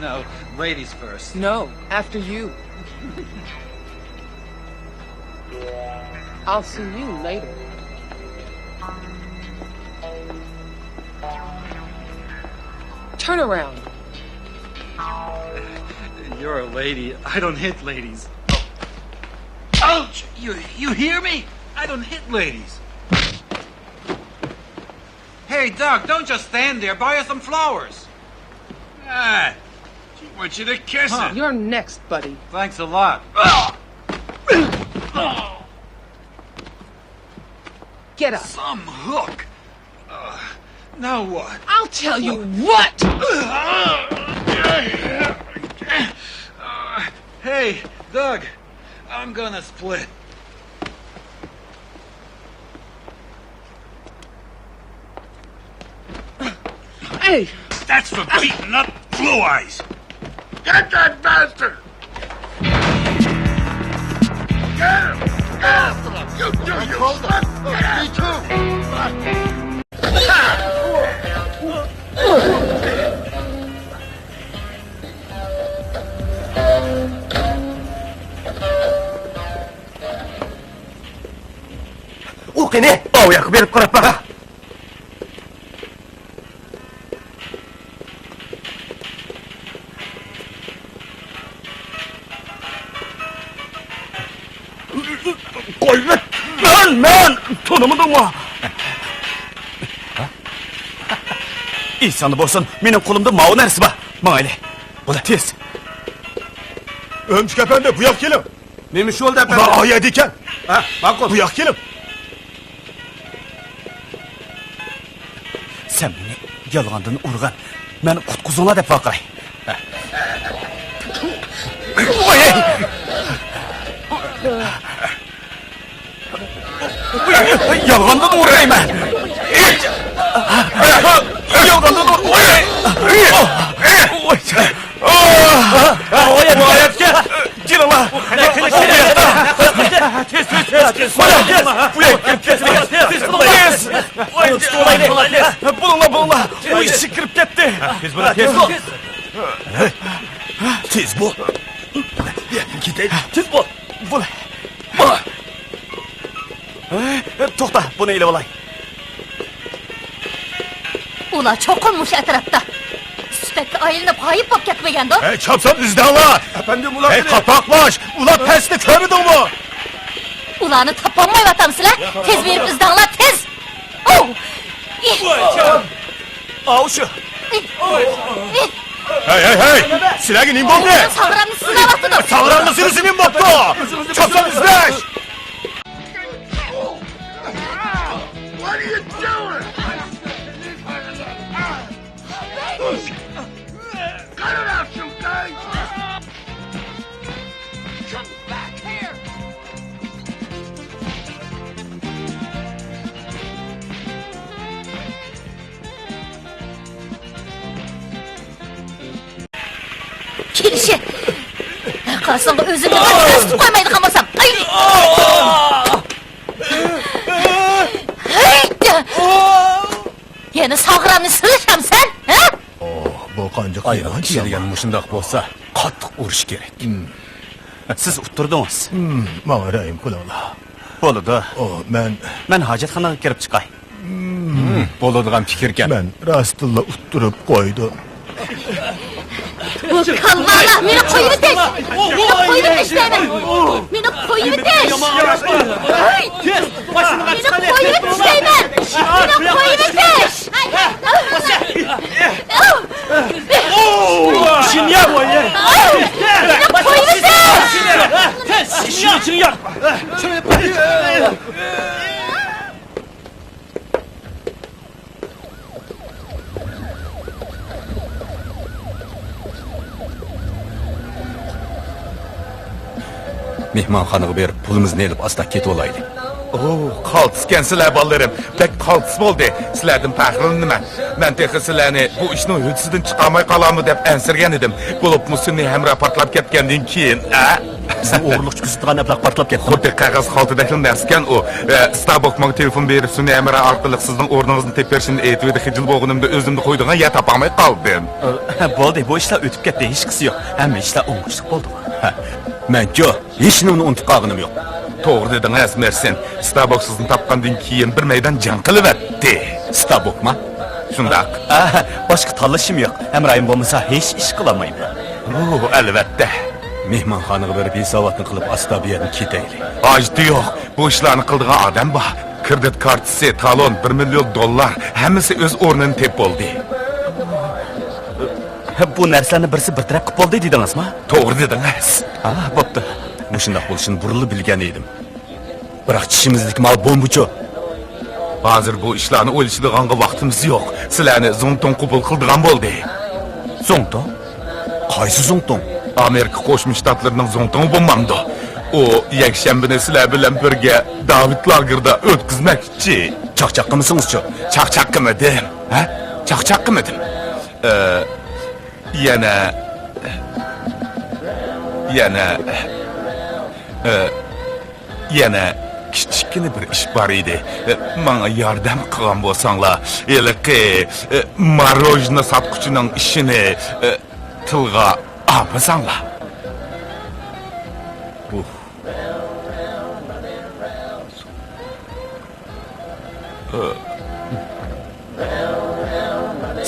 No, ladies first. No, after you. I'll see you later. Turn around. You're a lady. I don't hit ladies. Ouch! You hear me? I don't hit ladies. Hey, Doug, don't just stand there. Buy us some flowers. Ah, she wants you to kiss her. You're next, buddy. Thanks a lot. Get up. Some hook. Now what? I'll tell you what! Hey, Doug, I'm gonna split. Hey! That's for beating up Blue Eyes. Get that bastard! Get him! After him! You slip! Me too! U qani? Oyoq berib qarab baqa. Qo'yma. Men tanımadingmi? İnsanı bo'lsin, mening qo'limda ma'u narsa bor. Mayli. Bo'la tez. Ömçük efendi, bu yak kelim. Neymiş oldu efendim? Ulan ayet iken. Ha, bak Bu yak kelim. Sen meni yolg'ondan urgan. Meni qutquzinglar deb vaqiray. Yolg'ondan urayman. Yolg'ondan urayman. Oyatga. Kelinglar. Tez. Bulunlar. O işi kirib ketdi. Tez bo'l. Tez bo'l. Ketaylik. Tez bo'l. Bo'l. To'xta, buni ilib olay. Ular cho'qinmuş atrofda. Süpetli aylanib g'oyib bo'lib ketmaganda? Hey, çapsan izdanlar. Efendim ulan. Hey, kapakbaş. Ulan pesni körüdün mü? Ularni topolmayapsizlar? Tez berib izdanglar, tez. Oh! Avşu. Hey. Silahı nim boptu. Sağıramni sınavatıdır. Sağıramni sürüsü nim boptu. Çapsan izleş. What are you doing? Cut it out, you guys! Come back here! Kelişi. Qarşısında özümü qarşısında qoymaydı qalmasam. Ay! Haydi! Yana sağıramni silisham sen, ha? Bu qancha ayran kelgan mushundoq bo'lsa, qattiq urish kerak. Siz utturdingiz. Menga rahim qilinglar. Bo'ladi. Men hojatxonaga kirib chiqay. bo'ladigan fikr ekan. Men rostilla uttirib qo'ydim. Bu kalmala meni qo'yib etish. Meni qo'yib etish deyman. Meni qo'yib etish. Ay! Meni qo'yib etish deyman. Meni qo'yib etish. Shinyar! Meni qo'yib etish. Shinyar! Mehmonxonaga berib pulimizni elib asta ketib olaylik. Qaltiskan sizlar bolalarım. Bek qaltis bo'ldi. Sizlardan faxrlanaman. Men texi sizlarni bu ishni hudsidan chiqarmay qolammi deb ansirgan edim. Bo'lib musulni ham raportlab ketgandan keyin, Siz o'g'irlik chiqisdigan ablaq portlab ketdi. Xuddi qog'oz xaltadagi narsakan u. Starbucks menga telefon berib, suni amra orqali sizning o'rningizni tepib berishini aytib xijil bo'lganimda o'zimni qo'ydigan ya topolmay qoldim. Bo'ldi, bu ishlar o'tib ketdi, hech qisi yo'q. Hamma ishlar o'ngishli bo'ldi. Men-ku hech nimani unutib qolganim yo'q. To'g'ri dedingiz, Mersin. Starbucks sizni topgandan keyin bir maydon jang qilyapti. Starbucksmi? Shundaq. Boshqa tanlashim yo'q. Hamroyim bo'lmasa hech ish qilolmayman. Albatta. Mehmonxonaga berib hisobotni qilib asta bu yerdan ketaylik. Ajdi yo'q. Bu ishlarni qildigan odam bor. Kredit kartasi, talon, $1 million, hammasi o'z o'rnini tep bo'ldi. Bu narsalarni birsi bir taraf qilib bo'ldi dedingizmi? To'g'ri dedingiz. Bo'pti. Mushundoq bo'lishini burilib bilgan edim. Biroq tishimizdagi mal bombuchu. Hozir bu ishlarni o'ylashadigan vaqtimiz yo'q. Sizlarni Zongtong qabul qildigan bo'ldi. Zongtong? Qaysi Zongtong? Amerika Qo'shma Shtatlarining Zongtong bo'lmamdi. O yakshanbani sizlar bilan birga David lagerda o'tkazmoqchi. Chaqchaqqimisingizchi? Chaqchaqqimidim. Ha? Chaqchaqqimidim. Yana kichikgina bir ish bor edi. Menga yordam qilgan bo'lsanglar, eliqi marojna sotquchining ishini tilga olmasanglar.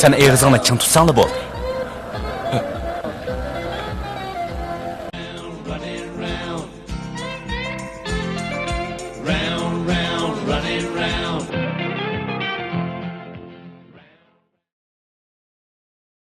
Sen eg'izingni ching tutsanglar bo'ldi.